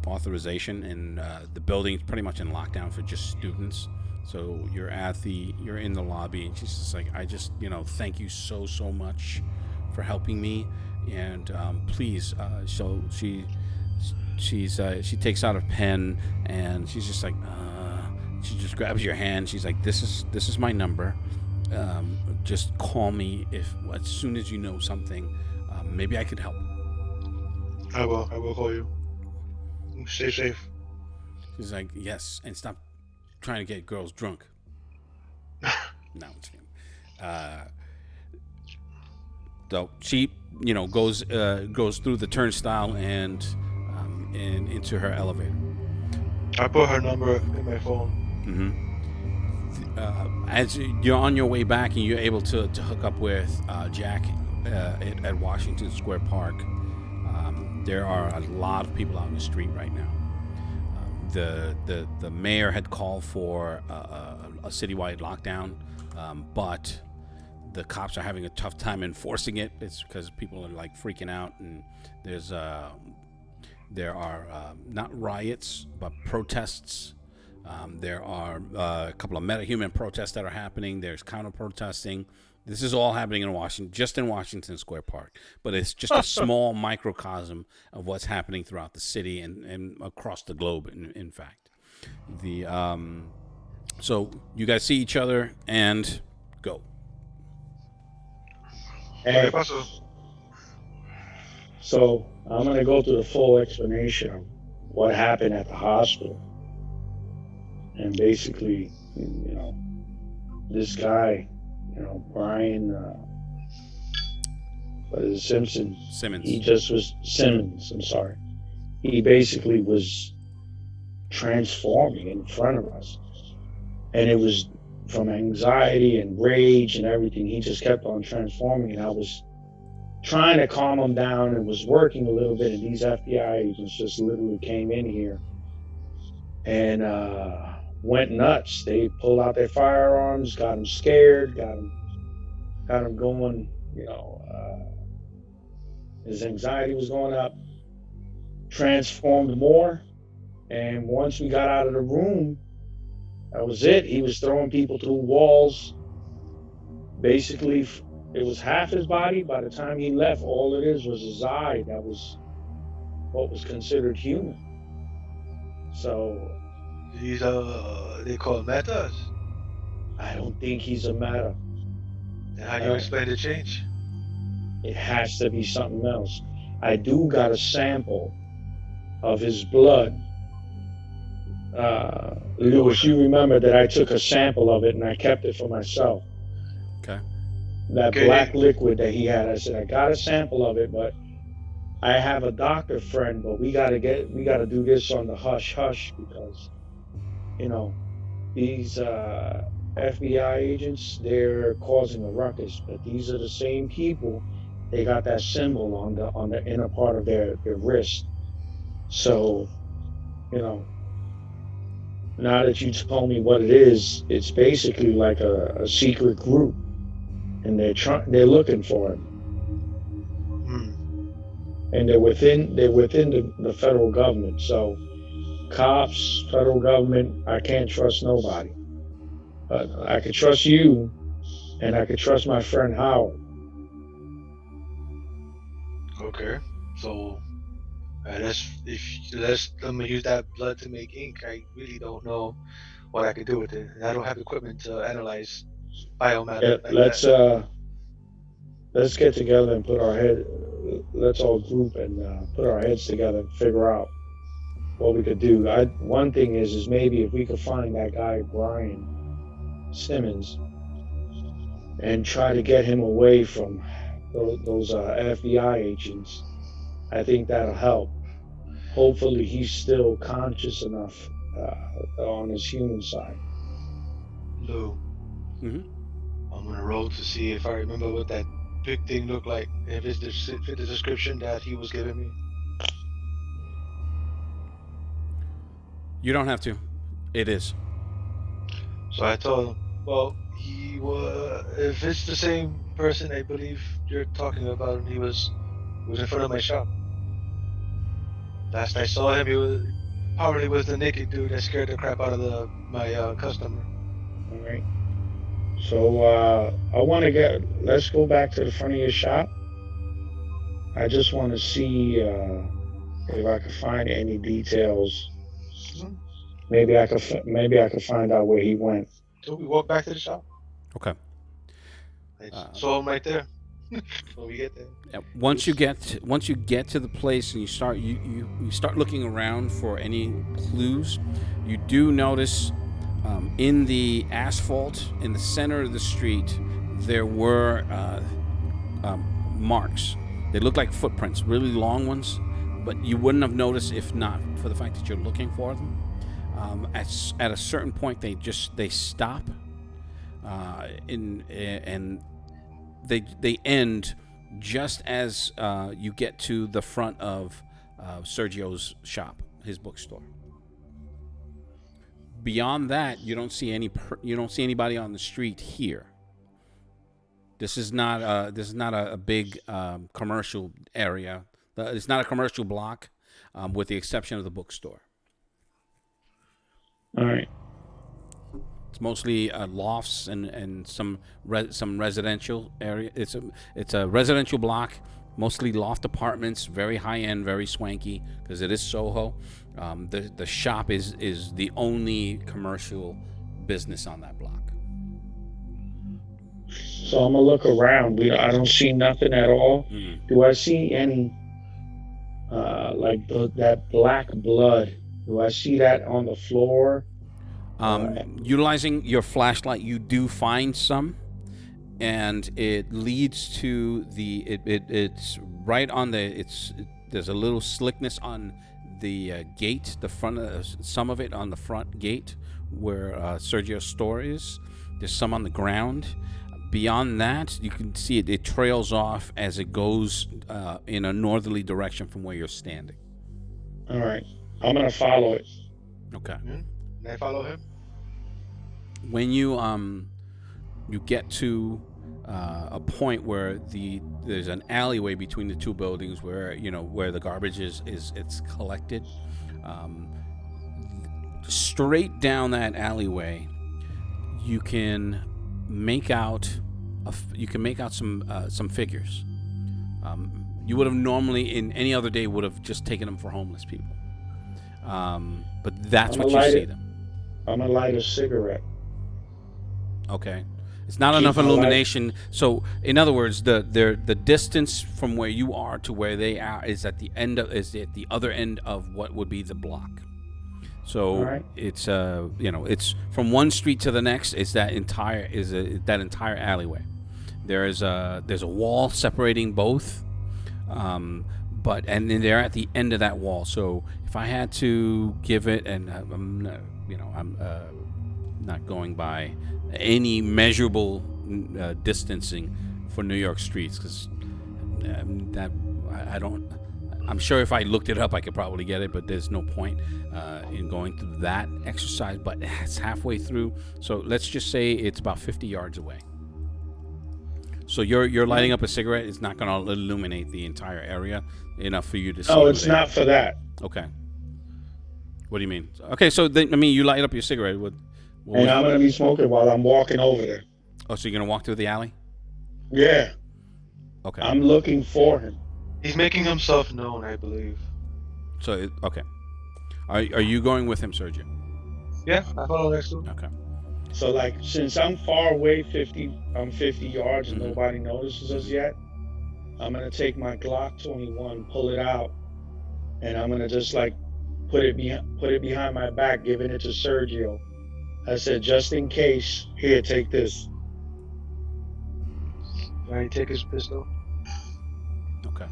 authorization, and the building's pretty much in lockdown for just students. So you're in the lobby, and she's just like, I just, thank you so much for helping me, and please. So she takes out a pen, and she's just like, she just grabs your hand. She's like, this is my number. Just call me as soon as you know something. Maybe I could help. I will call you. Stay safe. She's like, yes, and stop trying to get girls drunk. No, I'm just kidding. So she, goes through the turnstile and into her elevator. I put her number in my phone. Mm-hmm. As you're on your way back and you're able to hook up with Jack at Washington Square Park, there are a lot of people out in the street right now. The mayor had called for a citywide lockdown, but the cops are having a tough time enforcing it. It's because people are like freaking out, and there are not riots but protests. There are a couple of metahuman protests that are happening. There's counter protesting. This is all happening in Washington Square Park, but it's just a small microcosm of what's happening throughout the city and across the globe. In fact, so you guys see each other and go. And paso. so I'm gonna go through the full explanation of what happened at the hospital. And basically, this guy, Brian, what is it, Simpson? Simmons. He just was Simmons. I'm sorry. He basically was transforming in front of us, and it was from anxiety and rage and everything. He just kept on transforming, and I was trying to calm him down and was working a little bit. And these FBI agents just literally came in here and went nuts. They pulled out their firearms, got him scared, got him going. His anxiety was going up, transformed more. And once we got out of the room, that was it. He was throwing people through walls. Basically, it was half his body. By the time he left, all it is was his eye. That was what was considered human. So He's they call him metas. I don't think he's a meta. And how do you explain the change? It has to be something else. I do got a sample of his blood. Lewis, you remember that I took a sample of it and I kept it for myself. Okay. That black liquid that he had, I said, I got a sample of it, but I have a doctor friend, but we gotta do this on the hush hush because, these FBI agents, they're causing a ruckus, but these are the same people. They got that symbol on the inner part of their wrist. So, now that you told me what it is, it's basically like a secret group, and they're looking for him. And they're within the federal government. So, cops, federal government, I can't trust nobody. But I could trust you, and I could trust my friend Howard. Okay, so let's let me use that blood to make ink. I really don't know what I could do with it. I don't have equipment to analyze biomatter. Let's get together and let's all group and put our heads together and figure out what we could do. One thing is maybe if we could find that guy Brian Simmons and try to get him away from those FBI agents, I think that'll help. Hopefully he's still conscious enough on his human side. Lou, I'm gonna roll to see if I remember what that big thing looked like, if it's fit the description that he was giving me. You don't have to. It is. So I told him, well, if it's the same person I believe you're talking about, and he was in front of my shop. Last I saw him, he probably was the naked dude that scared the crap out of my customer. All right. So let's go back to the front of your shop. I just want to see if I can find any details. Maybe I could find out where he went. So we walk back to the shop. Okay. I saw him right there. When we get there. Once you get to the place and you start looking around for any clues, you do notice in the asphalt in the center of the street there were marks. They look like footprints, really long ones, but you wouldn't have noticed if not for the fact that you're looking for them. At a certain point, they stop, and they end just as you get to the front of Sergio's shop, his bookstore. Beyond that, you don't see anybody on the street here. This is not a big commercial area. It's not a commercial block, with the exception of the bookstore. All right. It's mostly lofts and some residential area. It's a residential block, mostly loft apartments, very high end, very swanky because it is Soho. The shop is the only commercial business on that block. So I'm gonna look around. I don't see nothing at all. Do I see any like that black blood? Do I see that on the floor? Utilizing your flashlight, you do find some, and it leads to it's right on there's a little slickness on the gate, the front of some of it on the front gate where Sergio's store is. There's some on the ground. Beyond that, you can see it trails off as it goes in a northerly direction from where you're standing. All right, I'm gonna follow it. Okay. Can I follow him? When you get to a point where there's an alleyway between the two buildings where where the garbage it's collected. Straight down that alleyway, you can make out some figures. You would have normally in any other day would have just taken them for homeless people, but that's what you see them. I'm gonna light a cigarette. Okay, it's not enough illumination. So, in other words, the distance from where you are to where they are is at the other end of what would be the block. So right. It's it's from one street to the next. It's that entire alleyway. There's a wall separating both, and then they're at the end of that wall. So if I had to give it, and I'm not going by any measurable distancing for New York streets, because I don't. I'm sure if I looked it up, I could probably get it, but there's no point in going through that exercise. But it's halfway through, so let's just say it's about 50 yards away. So you're lighting up a cigarette. It's not going to illuminate the entire area enough for you to see. Oh, it's not for that. Okay. What do you mean? Okay, so you light up your cigarette. And I'm going to be smoking while I'm walking over there. Oh, so you're going to walk through the alley? Yeah. Okay. I'm looking for him. He's making himself known, I believe. So, okay. Are you going with him, Sergio? Yeah, I follow next to him. Okay. So, like, since I'm far away, 50 yards, and nobody notices us yet, I'm going to take my Glock 21, pull it out, and I'm going to just, like, put it behind my back, giving it to Sergio. I said, just in case, here, take this. Can I take his pistol? Okay.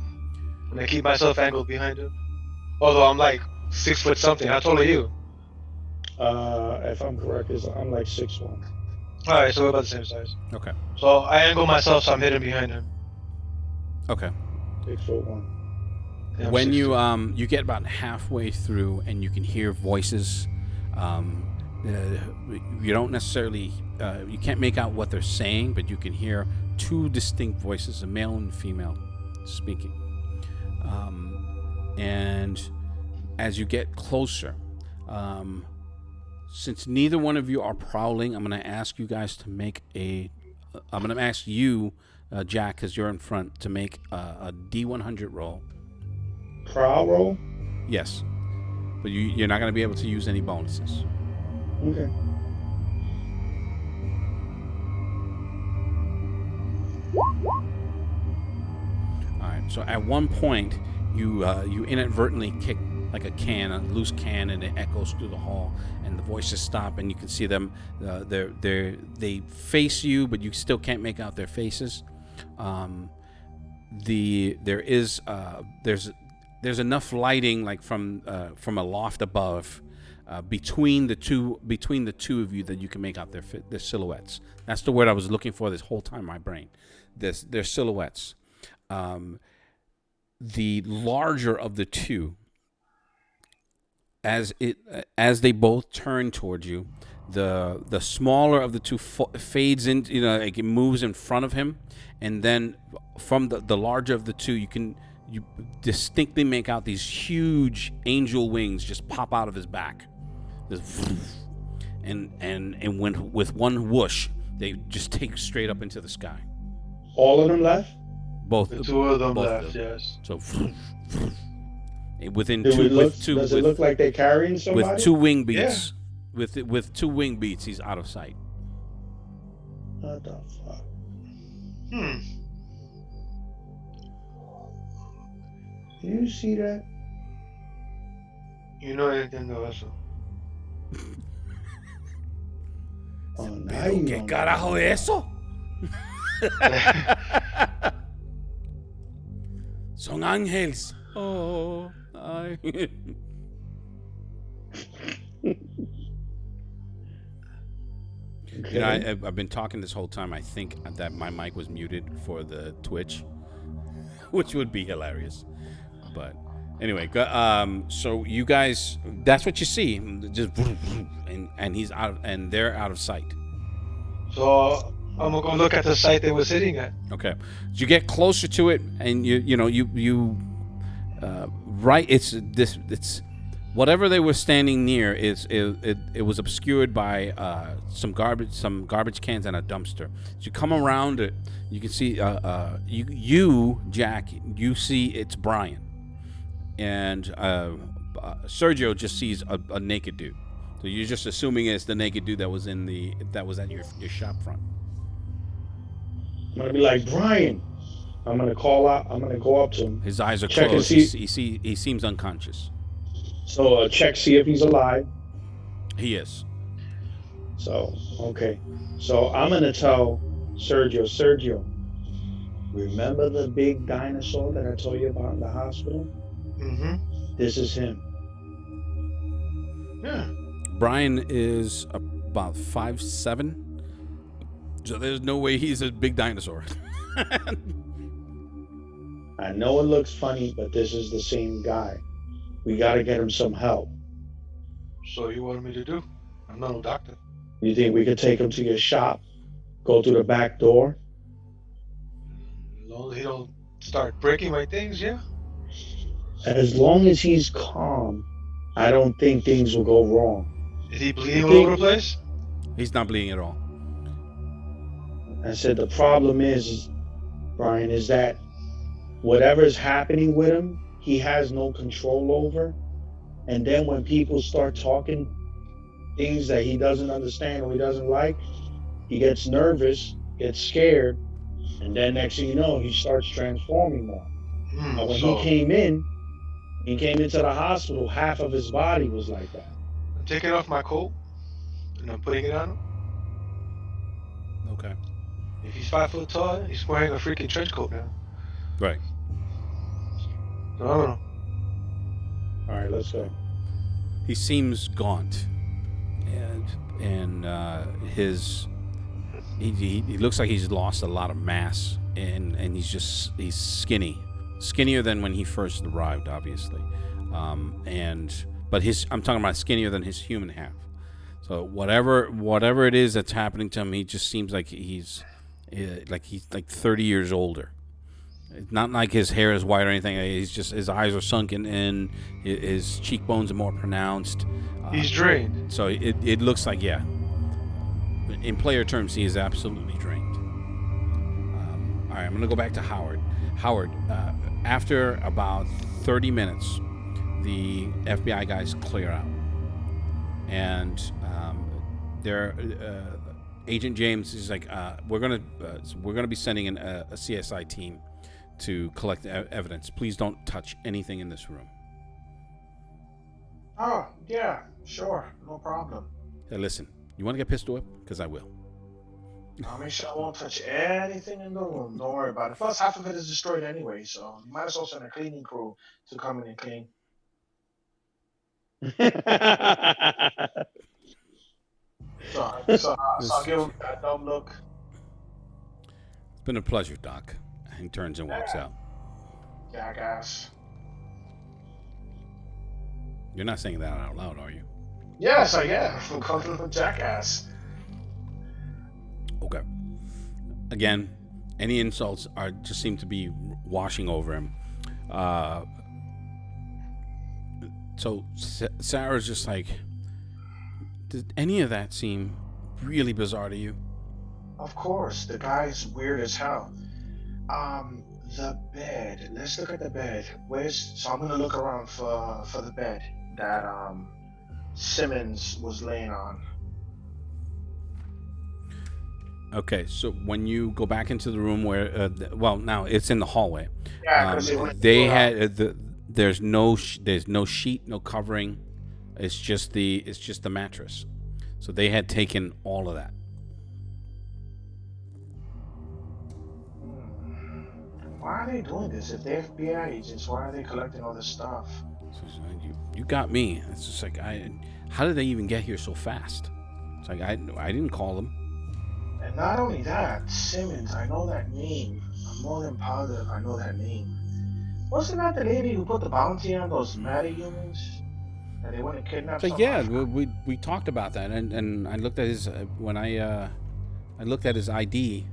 And I keep myself angled behind him. Although I'm like 6 foot something. How tall are you? If I'm correct, I'm like 6'1". Alright, so we're about the same size. Okay. So I angle myself so I'm hidden behind him. Okay. 6'1". Yeah, when you get about halfway through and you can hear voices, you don't necessarily you can't make out what they're saying, but you can hear two distinct voices, a male and female, speaking. And as you get closer, since neither one of you are prowling, I'm going to ask you guys to make I'm going to ask you, Jack, because you're in front, to make a D100 roll. Prowl roll? Yes. But you're not going to be able to use any bonuses. Okay. Alright, so at one point, you inadvertently kick like a loose can, and it echoes through the hall, and the voices stop, and you can see them. They face you, but you still can't make out their faces. There's enough lighting, like from a loft above, between the two of you, that you can make out their silhouettes. That's the word I was looking for this whole time in my brain. Their silhouettes. The larger of the two, as they both turn towards you, the smaller of the two fades in. Like it moves in front of him, and then from the larger of the two, you distinctly make out these huge angel wings just pop out of his back, and when with one whoosh, they just take straight up into the sky. All of them left? Both. The two of them both left, of them. yes. So within Does two, it look like they're carrying somebody? with two wing beats, with two wing beats, he's out of sight. What the fuck? Hmm. Do you see that? You no entiendo eso. Oh, now Pero you qué don't carajo know. es eso? Son ángeles. Oh, ay. You know, Okay. I've been talking this whole time. I think that my mic was muted for the Twitch, which would be hilarious. But anyway, so you guys, that's what you see. Just and he's out, and they're out of sight. So I'm gonna go look at the site they were sitting at. Okay, so you get closer to it, and you right. It's whatever they were standing near it was obscured by some garbage cans and a dumpster. So you come around it, you can see you Jack, you see it's Brian, and Sergio just sees a naked dude. So you're just assuming it's the naked dude that was at your shop front. I'm gonna be like, Brian. I'm gonna call out. I'm gonna go up to him. His eyes are Check and closed. see- He seems unconscious. So check, see if he's alive. He is. So okay. So I'm gonna tell Sergio, remember the big dinosaur that I told you about in the hospital? Mm-hmm. This is him. Yeah. Brian is about 5'7", so there's no way he's a big dinosaur. I know it looks funny, but this is the same guy. We gotta get him some help. So you wanted me to do? I'm not a doctor. You think we could take him to your shop? Go through the back door? As long as he don't start breaking my things, yeah. As long as he's calm, I don't think things will go wrong. Is he bleeding all over the place? He's not bleeding at all. I said the problem is, Brian, is that whatever's happening with him, he has no control over. And then when people start talking things that he doesn't understand or he doesn't like, he gets nervous, gets scared, and then next thing you know, he starts transforming more. But when he came into the hospital, half of his body was like that. I'm taking off my coat and I'm putting it on him. Okay. If he's 5 foot tall, he's wearing a freaking trench coat now. Right. So I don't know. All right, let's go. He seems gaunt, and he looks like he's lost a lot of mass, and he's skinnier than when he first arrived, obviously, but I'm talking about skinnier than his human half. So whatever it is that's happening to him, he just seems like he's like 30 years older. It's not like his hair is white or anything. He's just, his eyes are sunken in, his cheekbones are more pronounced. He's drained. So it looks like, yeah. In player terms, he is absolutely drained. All right, I'm going to go back to Howard. Howard, after about 30 minutes, the FBI guys clear out. And Agent James is like, we're gonna be sending in a CSI team to collect evidence. Please don't touch anything in this room. Oh, yeah, sure, no problem. Hey, listen, you want to get pistol whipped? Because I will. I'll make sure I won't touch anything in the room. Don't worry about it. Plus, half of it is destroyed anyway, so you might as well send a cleaning crew to come in and clean. So I'll give him that dumb look. It's been a pleasure, Doc. He turns and walks out. Jackass. You're not saying that out loud, are you? Yes, I am. I'm coming from Jackass. Okay. Again, any insults just seem to be washing over him. So Sarah's just like, did any of that seem really bizarre to you? Of course, the guy's weird as hell. The bed. Let's look at the bed. So I'm gonna look around for the bed that Simmons was laying on. Okay, so when you go back into the room where, well, now it's in the hallway. Yeah, because They had there's no sheet, no covering. It's just the mattress. So they had taken all of that. Why are they doing this? If they're FBI agents, why are they collecting all this stuff? So you got me. It's just like how did they even get here so fast? It's like I didn't call them. And not only that, Simmons, I know that name. I'm more than positive I know that name. Wasn't that the lady who put the bounty on those metahumans? That they went and kidnapped So some yeah, we talked about that, and I looked at his when I looked at his ID,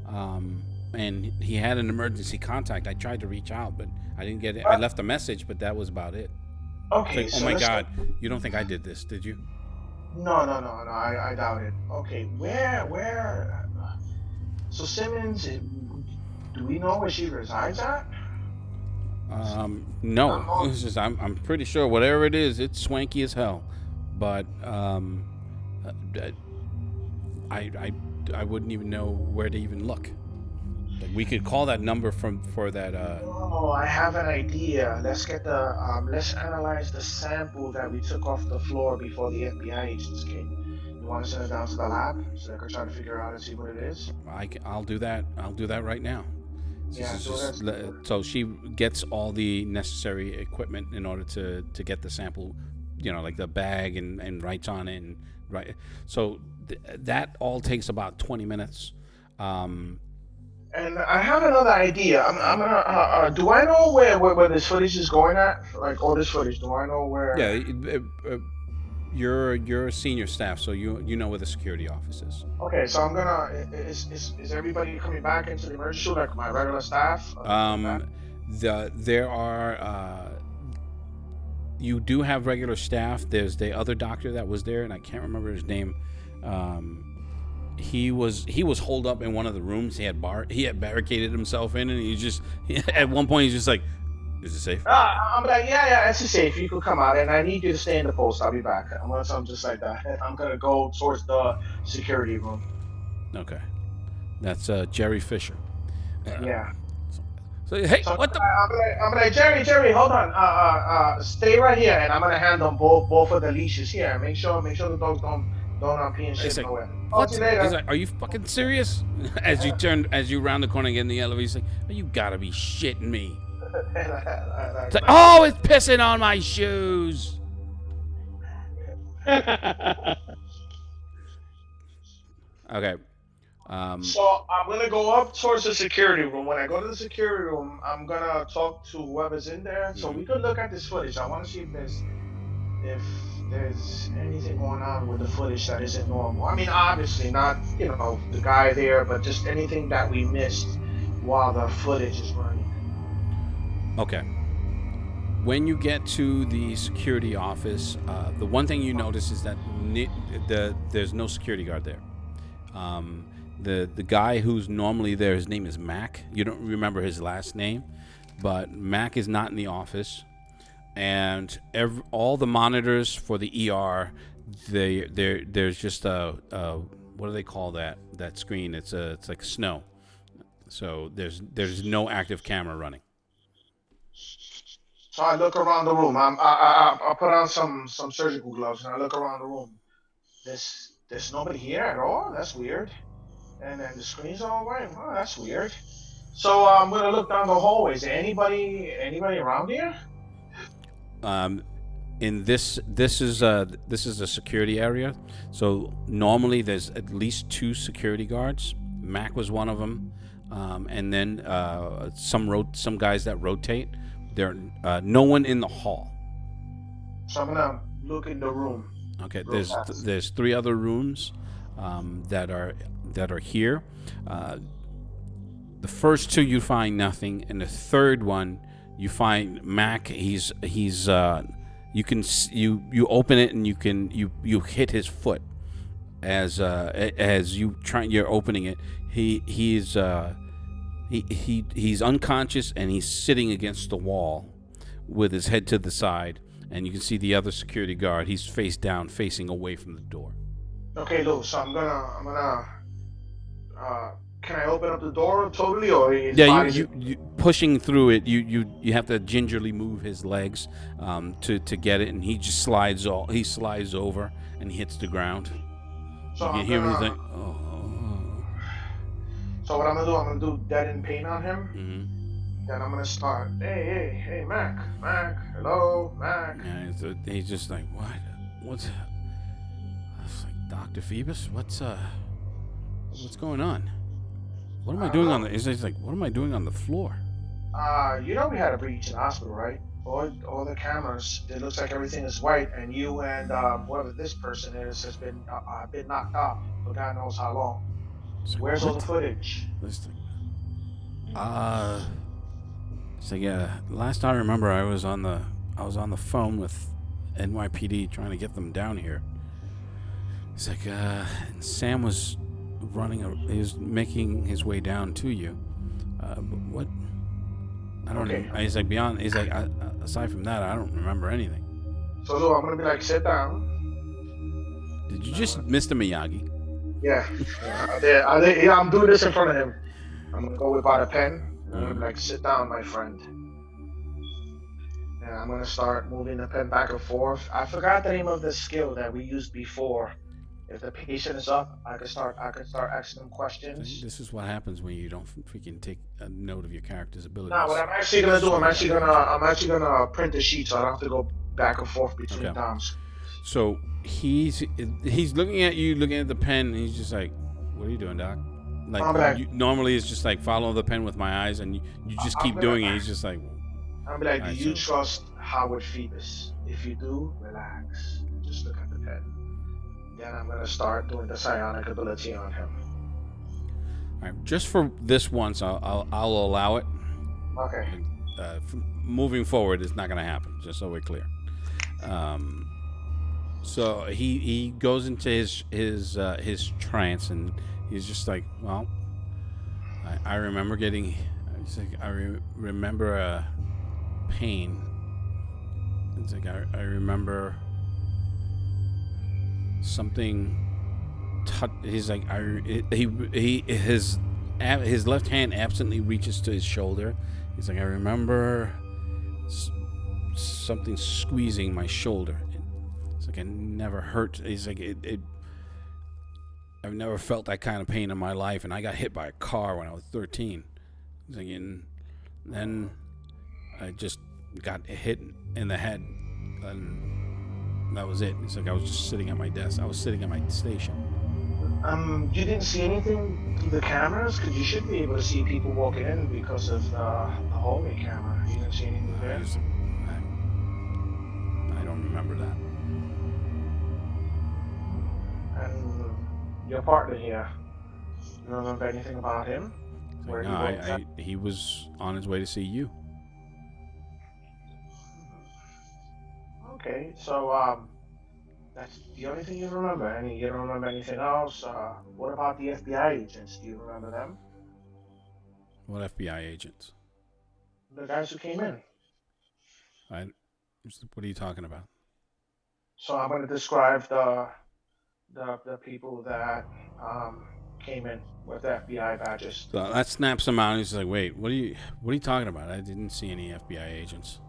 and he had an emergency contact. I tried to reach out, but I didn't get it. I left a message, but that was about it. Okay, It's like, oh my God, you don't think I did this, did you? No, I doubt it. Okay, where? So Simmons, do we know where she resides at? No. It's just I'm pretty sure whatever it is, it's swanky as hell. But I wouldn't even know where to even look. Like, we could call that number for that. Oh, I have an idea. Let's get let's analyze the sample that we took off the floor before the FBI agents came. You want to send it down to the lab so they can try to figure out and see what it is? I'll do that. I'll do that right now. Yeah, So she gets all the necessary equipment in order to get the sample, like the bag and writes on it and right. So that all takes about 20 minutes. And I have another idea. I'm gonna. Do I know where this footage is going at? Like all this footage. Do I know where? Yeah, you're a senior staff, so you know where the security office is. Okay, so I'm gonna. Is everybody coming back into the emergency room, like my regular staff? There are. You do have regular staff. There's the other doctor that was there, and I can't remember his name. He was holed up in one of the rooms. He had barricaded himself in, and at one point he's just like, "Is it safe?" I'm like, yeah, it's safe. You could come out, and I need you to stay in the post. I'll be back. Unless I'm just like that. I'm gonna go towards the security room. Okay, that's Jerry Fisher. Yeah. So hey, So what the? I'm like Jerry, hold on. Stay right here, and I'm gonna hand them both of the leashes here. Make sure the dogs don't pee and shit nowhere. What? He's like, are you fucking serious? As you round the corner and get in the elevator, he's like, oh, you gotta be shitting me. It's like, oh, it's pissing on my shoes. Okay. So I'm gonna go up towards the security room. When I go to the security room, I'm gonna talk to whoever's in there. So we could look at this footage. I want to see if there's anything going on with the footage that isn't normal. I mean, obviously not, the guy there, but just anything that we missed while the footage is running. Okay. When you get to the security office, the one thing you notice is that there's no security guard there. The guy who's normally there, his name is Mac. You don't remember his last name, but Mac is not in the office. And all the monitors for the ER, there's just what do they call that screen? It's like snow. So there's no active camera running. So I look around the room. I put on some surgical gloves and I look around the room. There's nobody here at all. That's weird. And then the screen's all white. Oh, that's weird. So I'm gonna look down the hallway. Is there anybody around here? In this is a security area. So normally there's at least 2 security guards. Mac was one of them, and then some guys that rotate. There, no one in the hall. So I'm gonna look in the room. Okay, there's 3 other rooms that are here. The first 2 you find nothing, and the third one you find Mac. You open it and you hit his foot as you're opening it. He's unconscious and he's sitting against the wall with his head to the side, and you can see the other security guard. He's face down, facing away from the door. Okay, Lou. So I'm gonna Can I open up the door totally, or his Yeah, body's you pushing through it. You have to gingerly move his legs to get it, and he just slides over and hits the ground. So You can I'm hear him. He's gonna. like, oh. So what I'm gonna do dead in pain on him. Mm-hmm. Then I'm gonna start. Hey, Mac, hello, Mac. Yeah, he's just like, what? What's? I was like, Dr. Phoebus, what's going on? What am I doing on the? He's like, what am I doing on the floor? You know we had a breach in the hospital, right? All the cameras. It looks like everything is white, and you and whoever this person is has been knocked out for God knows how long. It's like, Where's all what? the footage? It's like, yeah. Last I remember, I was on the phone with NYPD trying to get them down here. It's like, and Sam was he was making his way down to you. But what? I don't know. He's like, aside from that, I don't remember anything. So Lou, I'm gonna be like, sit down. Did you just Mr. Miyagi? Yeah. I'm doing this in front of him. I'm gonna go whip out a pen. And I'm gonna be like, sit down, my friend. And I'm gonna start moving the pen back and forth. I forgot the name of the skill that we used before. If the patient is up, I could start asking them questions. This is what happens when you don't freaking take a note of your character's abilities. No, what I'm actually gonna do, I'm actually gonna print the sheet so I don't have to go back and forth between times. So he's looking at you, looking at the pen, and he's just like, "What are you doing, Doc?" Normally it's just like follow the pen with my eyes, and you just keep doing it. He's just like, I'm like, do you trust Howard Phoebus? If you do, relax. Just look at the pen. Then I'm gonna start doing the psionic ability on him. All right, just for this once, I'll allow it. Okay. Moving forward, it's not gonna happen. Just so we're clear. So he goes into his trance, and he's just like, well, I remember getting. It's like I remember a pain. It's like I remember something. He's like his left hand absently reaches to his shoulder. He's like, I remember something squeezing my shoulder. It's like I never hurt. He's like I've never felt that kind of pain in my life, and I got hit by a car when I was 13. He's like, and then I just got hit in the head, and that was it. It's like I was just sitting at my desk. I was sitting at my station. You didn't see anything through the cameras? Because you should be able to see people walking in because of the hallway camera. You didn't see anything there? I don't remember that. And your partner here, you don't remember anything about him? Like, no, he was on his way to see you. Okay, so that's the only thing you remember. You don't remember anything else? What about the FBI agents? Do you remember them? What FBI agents? The guys who came in. What are you talking about? So I'm going to describe the people that came in with the FBI badges. So that snaps him out. He's like, "Wait, what are you talking about? I didn't see any FBI agents."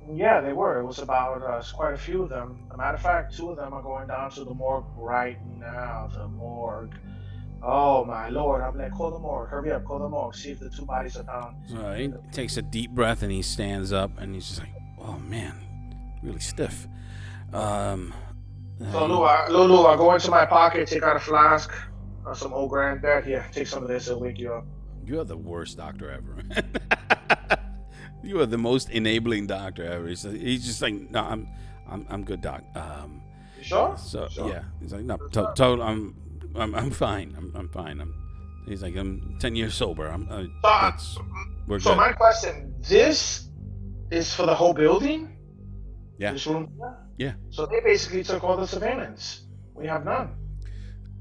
Yeah, they were. It was about quite a few of them. As a matter of fact, 2 of them are going down to the morgue right now. The morgue. Oh my lord! I'm like, call the morgue. Hurry up, call the morgue. See if the 2 bodies are down. So he takes a deep breath and he stands up and he's just like, "Oh man, really stiff." So Lou, I go into my pocket, take out a flask, some old granddad. Here, take some of this. It'll wake you up. You are the worst doctor ever. You are the most enabling doctor ever. He's just like, no, I'm good, doc. You sure? So sure? Yeah, he's like, no, I'm fine. I'm fine. He's like, I'm 10 years sober. We're so good. My question: this is for the whole building? Yeah. This room? Yeah. So they basically took all the surveillance. We have none.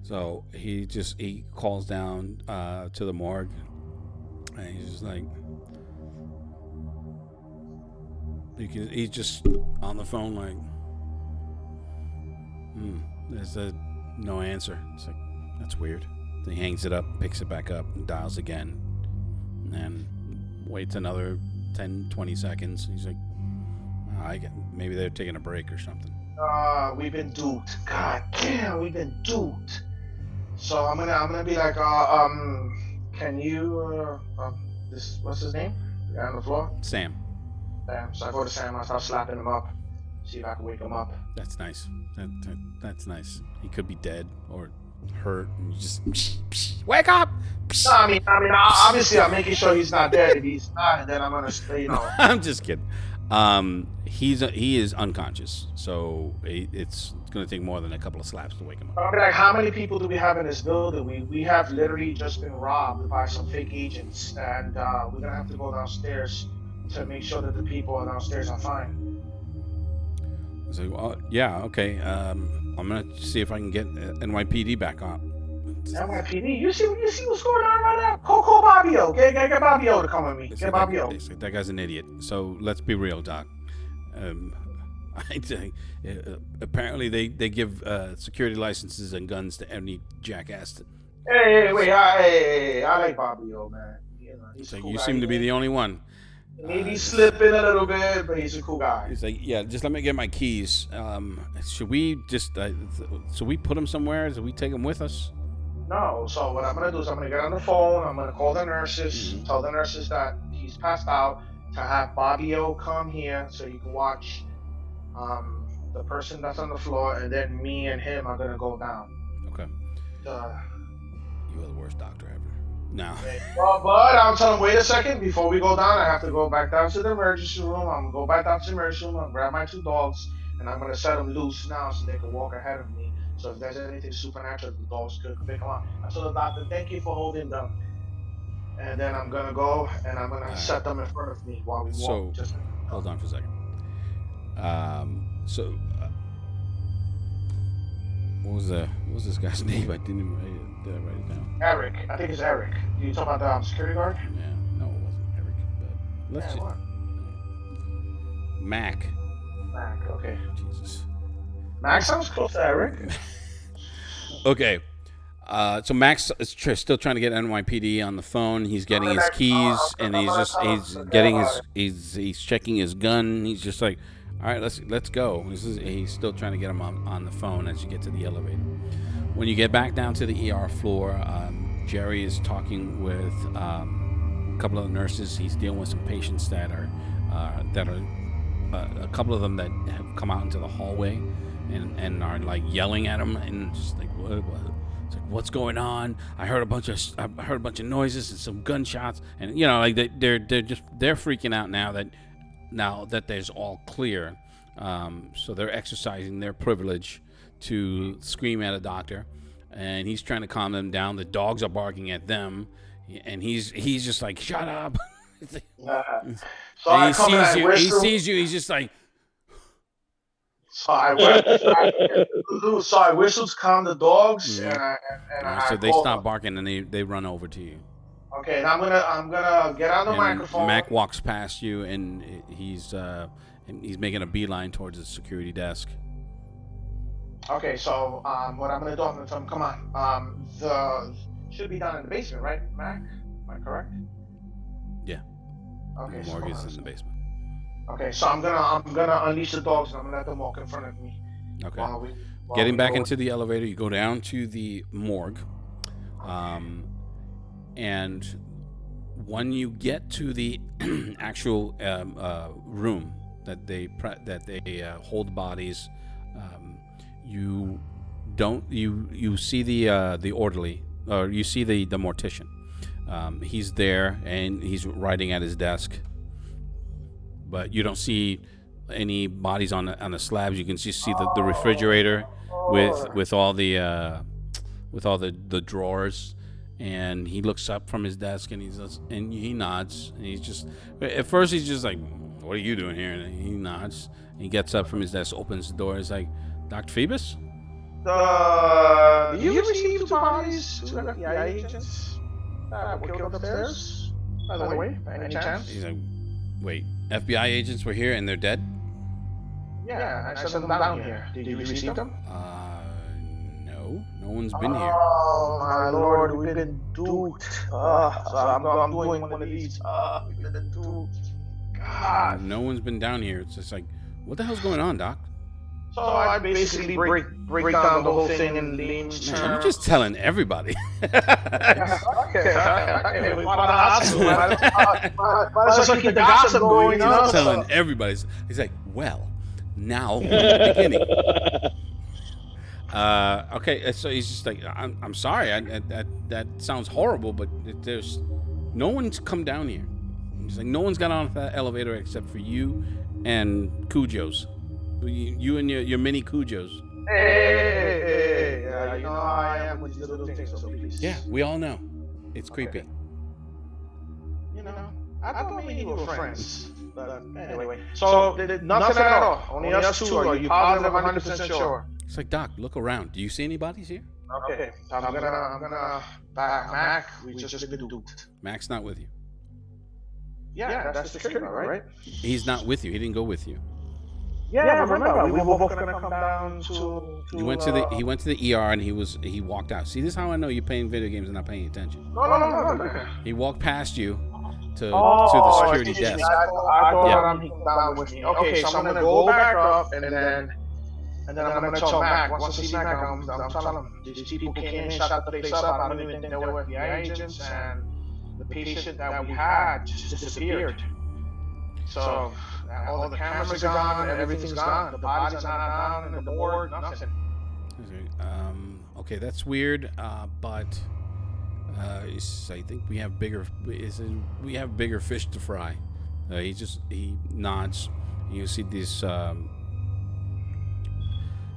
So he calls down to the morgue, and he's just like, he's just on the phone like, there's no answer. It's like, that's weird. He hangs it up, picks it back up, and dials again. And waits another 10, 20 seconds. He's like, maybe they're taking a break or something. We've been duped. God damn, we've been duped. So I'm gonna be like, can you, what's his name? The guy on the floor? Sam. Sam. So I go to Sam, I start slapping him up. See if I can wake him up. That's nice. That's nice. He could be dead or hurt, and you just wake up. No, I mean, obviously I'm making sure he's not dead. If he's not, and then I'm gonna, I'm just kidding. He is unconscious, so it's gonna take more than a couple of slaps to wake him up. I'll be like, how many people do we have in this building? We have literally just been robbed by some fake agents, and we're gonna have to go downstairs to make sure that the people downstairs are fine. I was like, well, yeah, okay. I'm gonna see if I can get NYPD back up. NYPD? You see what's going on right now? Call Bobbio. Get Bobbio to come with me. Get Bobbio. That guy's an idiot. So let's be real, Doc. Apparently they give security licenses and guns to any jackass. Hey, wait, I like Bobbio, man. You know, he's a cool you guy. seem to be the only one. Maybe slipping a little bit, but he's a cool guy. He's like, yeah, just let me get my keys. Should we just, should we put him somewhere? Should we take him with us? No, so what I'm gonna do is I'm gonna get on the phone, I'm gonna call the nurses, tell the nurses that he's passed out, to have Bobbio come here so you can watch the person that's on the floor, and then me and him are gonna go down. Okay. You are the worst doctor ever. No. Well, but I'm telling him, wait a second, before we go down, I have to go back down to the emergency room. I'm gonna go back down to the emergency room, I'm gonna grab my 2 dogs, and I'm gonna set them loose now so they can walk ahead of me. So if there's anything supernatural, the dogs could pick them up. I told the doctor, thank you for holding them. And then I'm gonna go and I'm gonna set them in front of me while we walk. So, hold on for a second. What was this guy's name? I didn't even write it down. Eric. I think it's Eric. You talking about the security guard? Yeah. No, it wasn't Eric. But let's what? Mac. Mac. Okay. Jesus. Mac sounds close to Eric. Okay. So Max is still trying to get NYPD on the phone. He's getting his keys, and he's checking his gun. He's just like, all right, let's go. He's still trying to get him on the phone as you get to the elevator. When you get back down to the ER floor, Jerry is talking with a couple of the nurses. He's dealing with some patients that are a couple of them that have come out into the hallway and are like yelling at him and just like what? It's like, what's going on? I heard a bunch of noises and some gunshots, and you know, like they're freaking out now that there's all clear. So they're exercising their privilege to scream at a doctor, and he's trying to calm them down. The dogs are barking at them, and he's just like, shut up. So he sees you. He's just like. So I whistled to calm the dogs, and so they stop barking and they run over to you. Okay, and I'm gonna get on the microphone. Mac walks past you, and he's making a beeline towards the security desk. Okay, so what I'm gonna do, I'm gonna tell him, come on, should be down in the basement, right, Mac? Am I correct? Yeah. Okay. The morgue is in the basement. Okay, so I'm gonna unleash the dogs and I'm gonna let them walk in front of me. Okay. Getting back into the elevator, you go down to the morgue, and when you get to the actual room that they hold bodies, you see the orderly, or you see the mortician. He's there and he's writing at his desk. But you don't see any bodies on the slabs. You can just see the refrigerator with all the drawers. And he looks up from his desk and he nods. And he's just, at first he's just like, "What are you doing here?" And he nods. And he gets up from his desk, opens the door. He's like, "Dr. Phoebus? You received 2 bodies, 2 FBI agents that were killed upstairs. By the way, by any chance?" He's like, "Wait, FBI agents were here and they're dead?" Yeah, I sent them down here. Did you receive them? No one's been here. Oh my lord, been duped. So I'm doing one of these. We've been duped. God. No one's been down here. It's just like, what the hell's going on, Doc? So I basically break down the whole thing in layman's terms. Man, you're just telling everybody. Okay. Might as well keep the gossip going, you know? Telling everybody. He's like, well, now from the beginning. Okay, so he's just like, I'm sorry. That sounds horrible, but there's no one's come down here. He's like, no one's got on that elevator except for you and Cujos. You and your mini Cujos. Hey, you know how I am with these little things, so please. Yeah, we all know. It's creepy. You know, I thought me and you were friends. But anyway, so nothing at all. Only us two. Are you positive, 100% sure? It's like, Doc, look around. Do you see anybody's here? Okay, I'm gonna back Mac. We just been duped. Mac's not with you. Yeah, that's the treatment, right? He's not with you. He didn't go with you. Yeah, remember, we were both gonna come down to He went to the ER and he walked out. See, this is how I know you're playing video games and not paying attention. No. He walked past you to the security desk. I thought he came down with me. Okay, so I'm gonna go back up and then I'm gonna tell Mac. Once I see Mac, I'm telling him these people came in, shot the place up. I don't even think they were FBI agents, and the patient that we had just disappeared. So all the cameras are gone, everything's gone. The bodies are not down in the morgue, nothing. Okay, that's weird. But I think we have bigger fish to fry. He nods. You see this.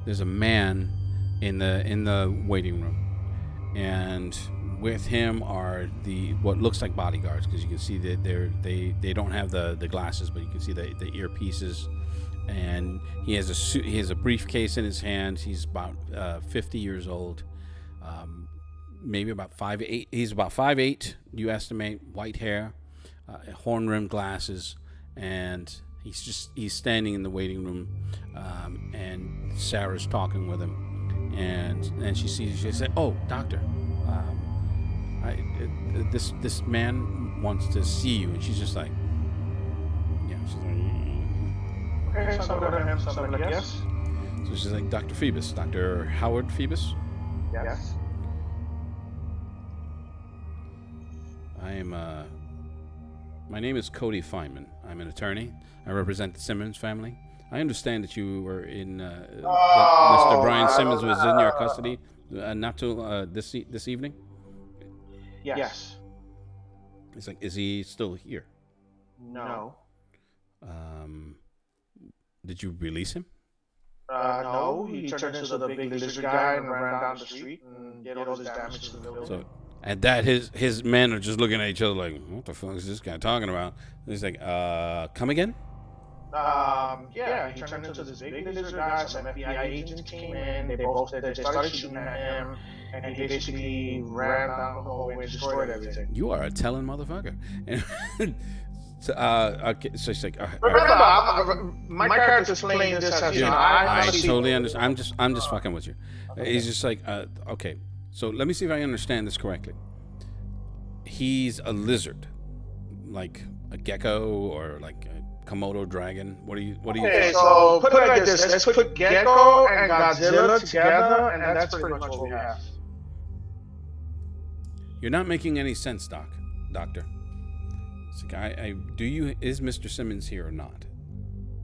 There's a man in the waiting room, and with him are what looks like bodyguards, because you can see that they don't have the glasses, but you can see the earpieces, and he has a briefcase in his hand. He's about 50 years old, maybe about 5'8". He's about 5'8", you estimate, white hair, horn-rimmed glasses, and he's standing in the waiting room, and Sarah's talking with him, and she said, "Oh, doctor, this man wants to see you," and she's just like, "Yeah." She's like, Okay, so go to him. So I'm like, yes. So she's like, "Dr. Phoebus, Dr. Howard Phoebus." Yes. My name is Cody Feynman. I'm an attorney. I represent the Simmons family. I understand that you were in that Mr. Brian Simmons was in your custody not till this evening. Yes. It's like, is he still here? No. Did you release him? No, he turned into the big lizard guy and ran down the street and did all this damage to the building. So, at that, his men are just looking at each other like, what the fuck is this guy talking about? And he's like, come again? Yeah, he turned into this big lizard guy. Some FBI agents came in. They started shooting at him, and he basically ran down the hallway and destroyed everything. You are a telling motherfucker. So, okay, so she's like, remember, my character's playing this as I totally understand. I'm just fucking with you. Okay. He's just like, okay. So let me see if I understand this correctly. He's a lizard, like a gecko or like a Komodo dragon. What do you? Okay, so put it like this. Let's put gecko and Godzilla together, and that's pretty much what we have. You're not making any sense, Doctor. It's like, is Mr. Simmons here or not?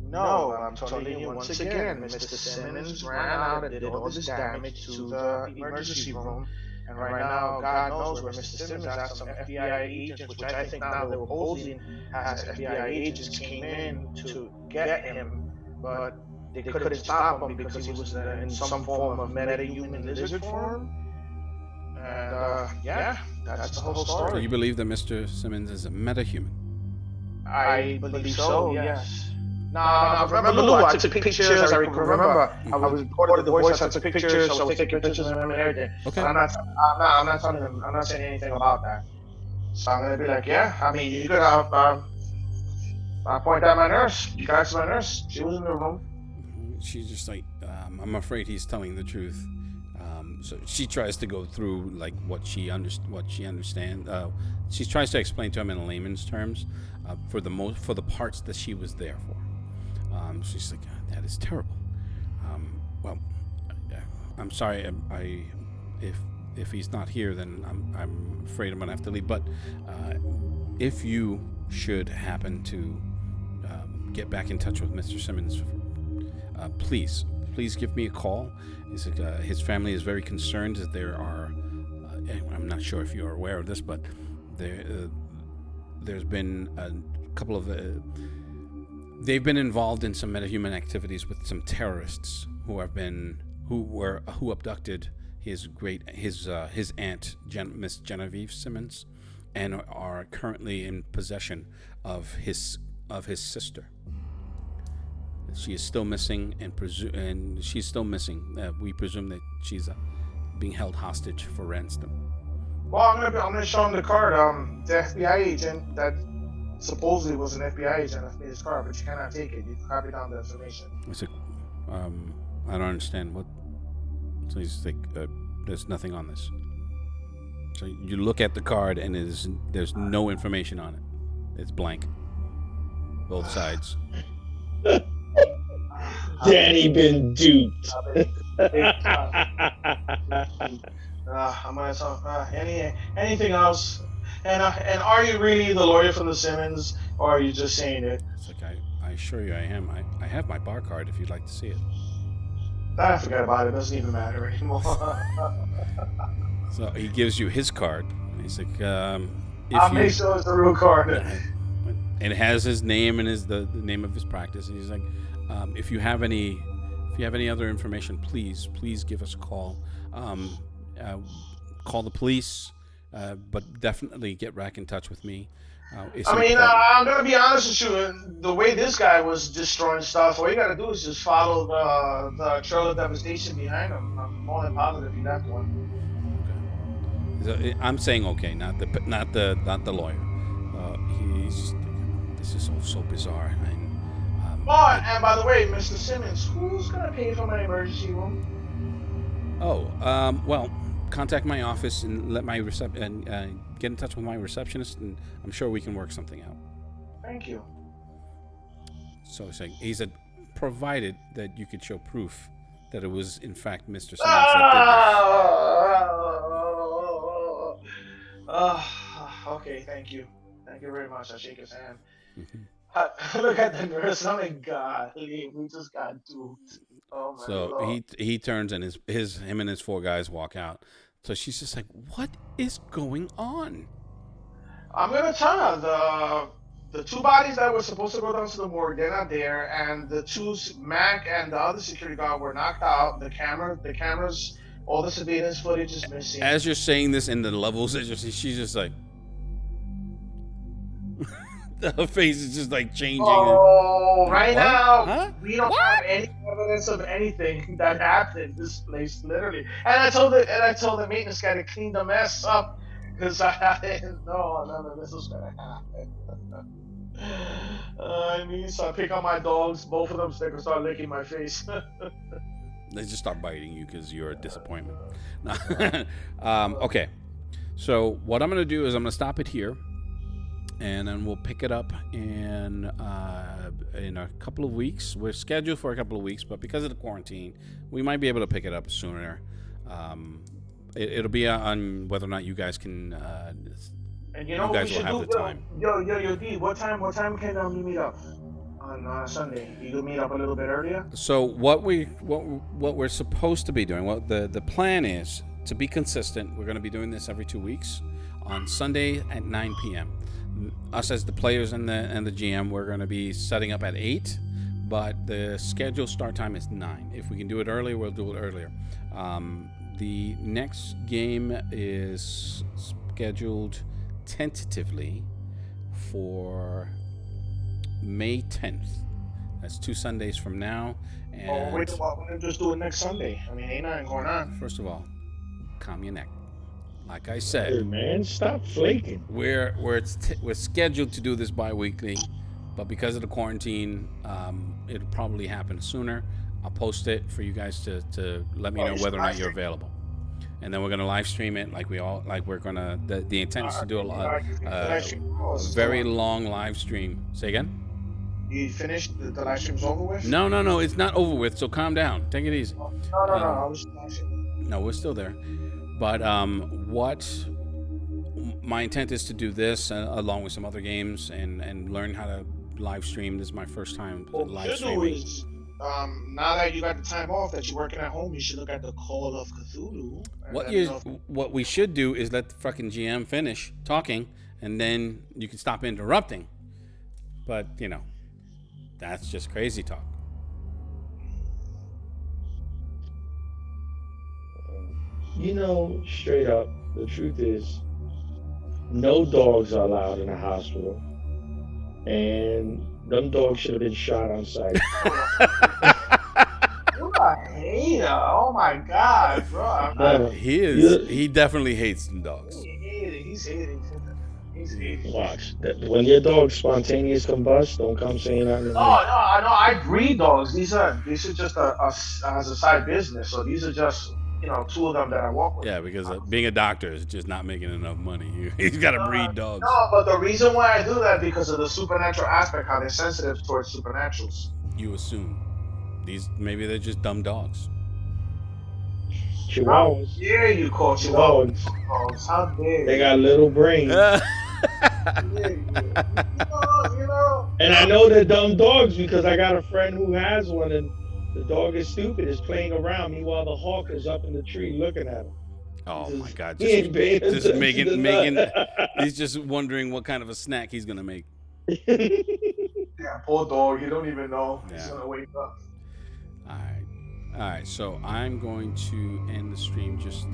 No, I'm telling you once again, Mr. Simmons ran out and did all this damage to the emergency room. And right now, God knows where Mr. Simmons has some FBI agents, which I think now they were posing as FBI agents, came in to get him, but they couldn't stop him because he was in some form of meta-human lizard form. And yeah, that's the whole story. So you believe that Mr. Simmons is a meta-human? I believe so, yes. No, remember Lou, I took pictures, I remember, I was recorded the voice, I took pictures, so I was taking pictures of him and everything. Okay. I'm not telling him, I'm not saying anything about that. So I'm gonna be like, yeah, I mean, you could I point out my nurse, you guys my nurse, she was in the room. She's just like, I'm afraid he's telling the truth. So she tries to go through like what she understands. She tries to explain to him in layman's terms for the parts that she was there for. She's like, that is terrible. Well, I'm sorry. If he's not here, then I'm afraid I'm gonna have to leave. But if you should happen to get back in touch with Mr. Simmons, please give me a call. He's like, his family is very concerned that there are. I'm not sure if you're aware of this, but there's been a couple of. They've been involved in some metahuman activities with some terrorists who abducted his aunt Miss Genevieve Simmons, and are currently in possession of his sister. She is still missing, and she's still missing. We presume that she's being held hostage for ransom. Well, I'm gonna show him the card. The FBI agent that supposedly was an FBI agent left me his card, but you cannot take it. You copy down the information. It's like, I don't understand what. So he's like, there's nothing on this. So you look at the card, and there's no information on it. It's blank. Both sides. Danny been duped. I'm gonna talk. Anything else? And are you really the lawyer from the Simmons, or are you just saying it? It's like, I assure you I am. I have my bar card if you'd like to see it. I forgot about it. It doesn't even matter anymore. So he gives you his card. And he's like, I'll make sure it's the real card. And it has his name and the name of his practice. And he's like, if you have any other information, please give us a call. Call the police, but definitely get back in touch with me. I'm gonna be honest with you. The way this guy was destroying stuff, all you gotta do is just follow the trail of devastation behind him. I'm more than positive he left one. Okay. So I'm saying okay, not the lawyer. This is so bizarre. And by the way, Mr. Simmons, who's gonna pay for my emergency room? Well, contact my office and let my get in touch with my receptionist, and I'm sure we can work something out. Thank you. So he said, provided that you could show proof that it was in fact Mr. Simmons that did this. Okay, thank you very much. I shake his hand. I look at the nurse and I'm like, God, we just got duped. Oh my God. He turns and him and his 4 guys walk out. So she's just like, what is going on? I'm gonna tell her the 2 bodies that were supposed to go down to the morgue, they're not there, and the 2 Mac and the other security guard were knocked out. The cameras, all the surveillance footage is missing. As you're saying this in the levels, she's just like, her face is just like changing. Oh, right now, huh? We don't have any evidence of anything that happened in this place, literally. And I told the maintenance guy to clean the mess up because I didn't know none of this was gonna happen. So I pick up my dogs. Both of them start licking my face. They just start biting you because you're a disappointment. Okay, so what I'm gonna do is I'm gonna stop it here. And then we'll pick it up in a couple of weeks. We're scheduled for a couple of weeks, but because of the quarantine, we might be able to pick it up sooner. It'll be on whether or not you guys can. And you guys will have the time. Yo, D, what time can we meet up on Sunday? You meet up a little bit earlier. So what we're supposed to be doing, what the plan is to be consistent. We're going to be doing this every 2 weeks on Sunday at 9 p.m. Us as the players and the GM, we're going to be setting up at 8, but the scheduled start time is 9. If we can do it earlier, we'll do it earlier. The next game is scheduled tentatively for May 10th. That's 2 Sundays from now. And wait a while. We're going to just do it next Sunday. I mean, ain't nothing going on. First of all, calm your neck. Like I said, hey man, stop flaking. We're scheduled to do this bi-weekly, but because of the quarantine, it'll probably happen sooner. I'll post it for you guys to let me know whether or not you're available. and then we're gonna live stream it like we're gonna. The intent is to do a very long live stream. Say again. You finished? The live stream's over with? No, it's not over with. So calm down. Take it easy. No. I was actually. No, we're still there. But what my intent is to do this along with some other games and learn how to live stream. This is my first time live streaming. Now that you got the time off that you're working at home, you should look at the Call of Cthulhu. What we should do is let the fucking GM finish talking, and then you can stop interrupting. But you know, that's just crazy talk. You know, straight up, the truth is, no dogs are allowed in a hospital, and them dogs should have been shot on sight. You're a hater. Oh my God, bro. He definitely hates them dogs. He's hating. Watch. When your dog spontaneous combust, don't come saying nothing. No, I breed dogs. These are just as a side business. So these are just, you know, 2 of them that I walk with. Yeah, because being a doctor is just not making enough money. He's got to breed dogs. No, but the reason why I do that because of the supernatural aspect, how they're sensitive towards supernaturals. You assume maybe they're just dumb dogs. Chihuahuas. Yeah, you call Chihuahuas dogs. How dare they got little brains. You know. And I know they're dumb dogs because I got a friend who has one, and the dog is stupid, is playing around. Meanwhile, the hawk is up in the tree looking at him. Oh my God! Just making. He's just wondering what kind of a snack he's gonna make. Yeah, poor dog. You don't even know. He's gonna wake up. All right. So I'm going to end the stream. Just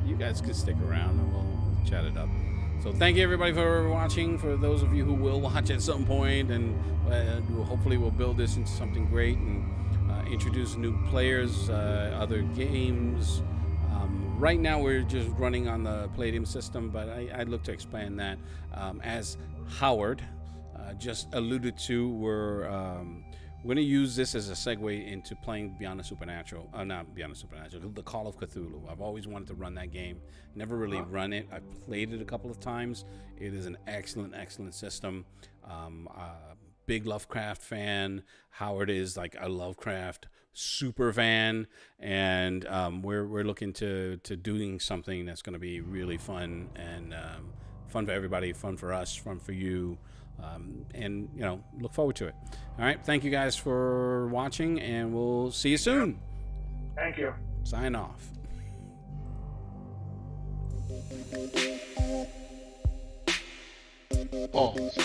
you guys can stick around and we'll chat it up. So thank you everybody for watching. For those of you who will watch at some point, and hopefully we'll build this into something great and introduce new players, other games. Right now we're just running on the Palladium system, but I'd look to expand that. As Howard just alluded to, we're going to use this as a segue into playing Beyond the Supernatural. Not Beyond the Supernatural, the Call of Cthulhu. I've always wanted to run that game. Never really run it. I've played it a couple of times. It is an excellent system. Big Lovecraft fan. Howard is like a Lovecraft super fan, and we're looking to doing something that's going to be really fun and fun for everybody, fun for us, fun for you. And you know, look forward to it. All right, thank you guys for watching, and we'll see you soon. Thank you. Sign off. Pause.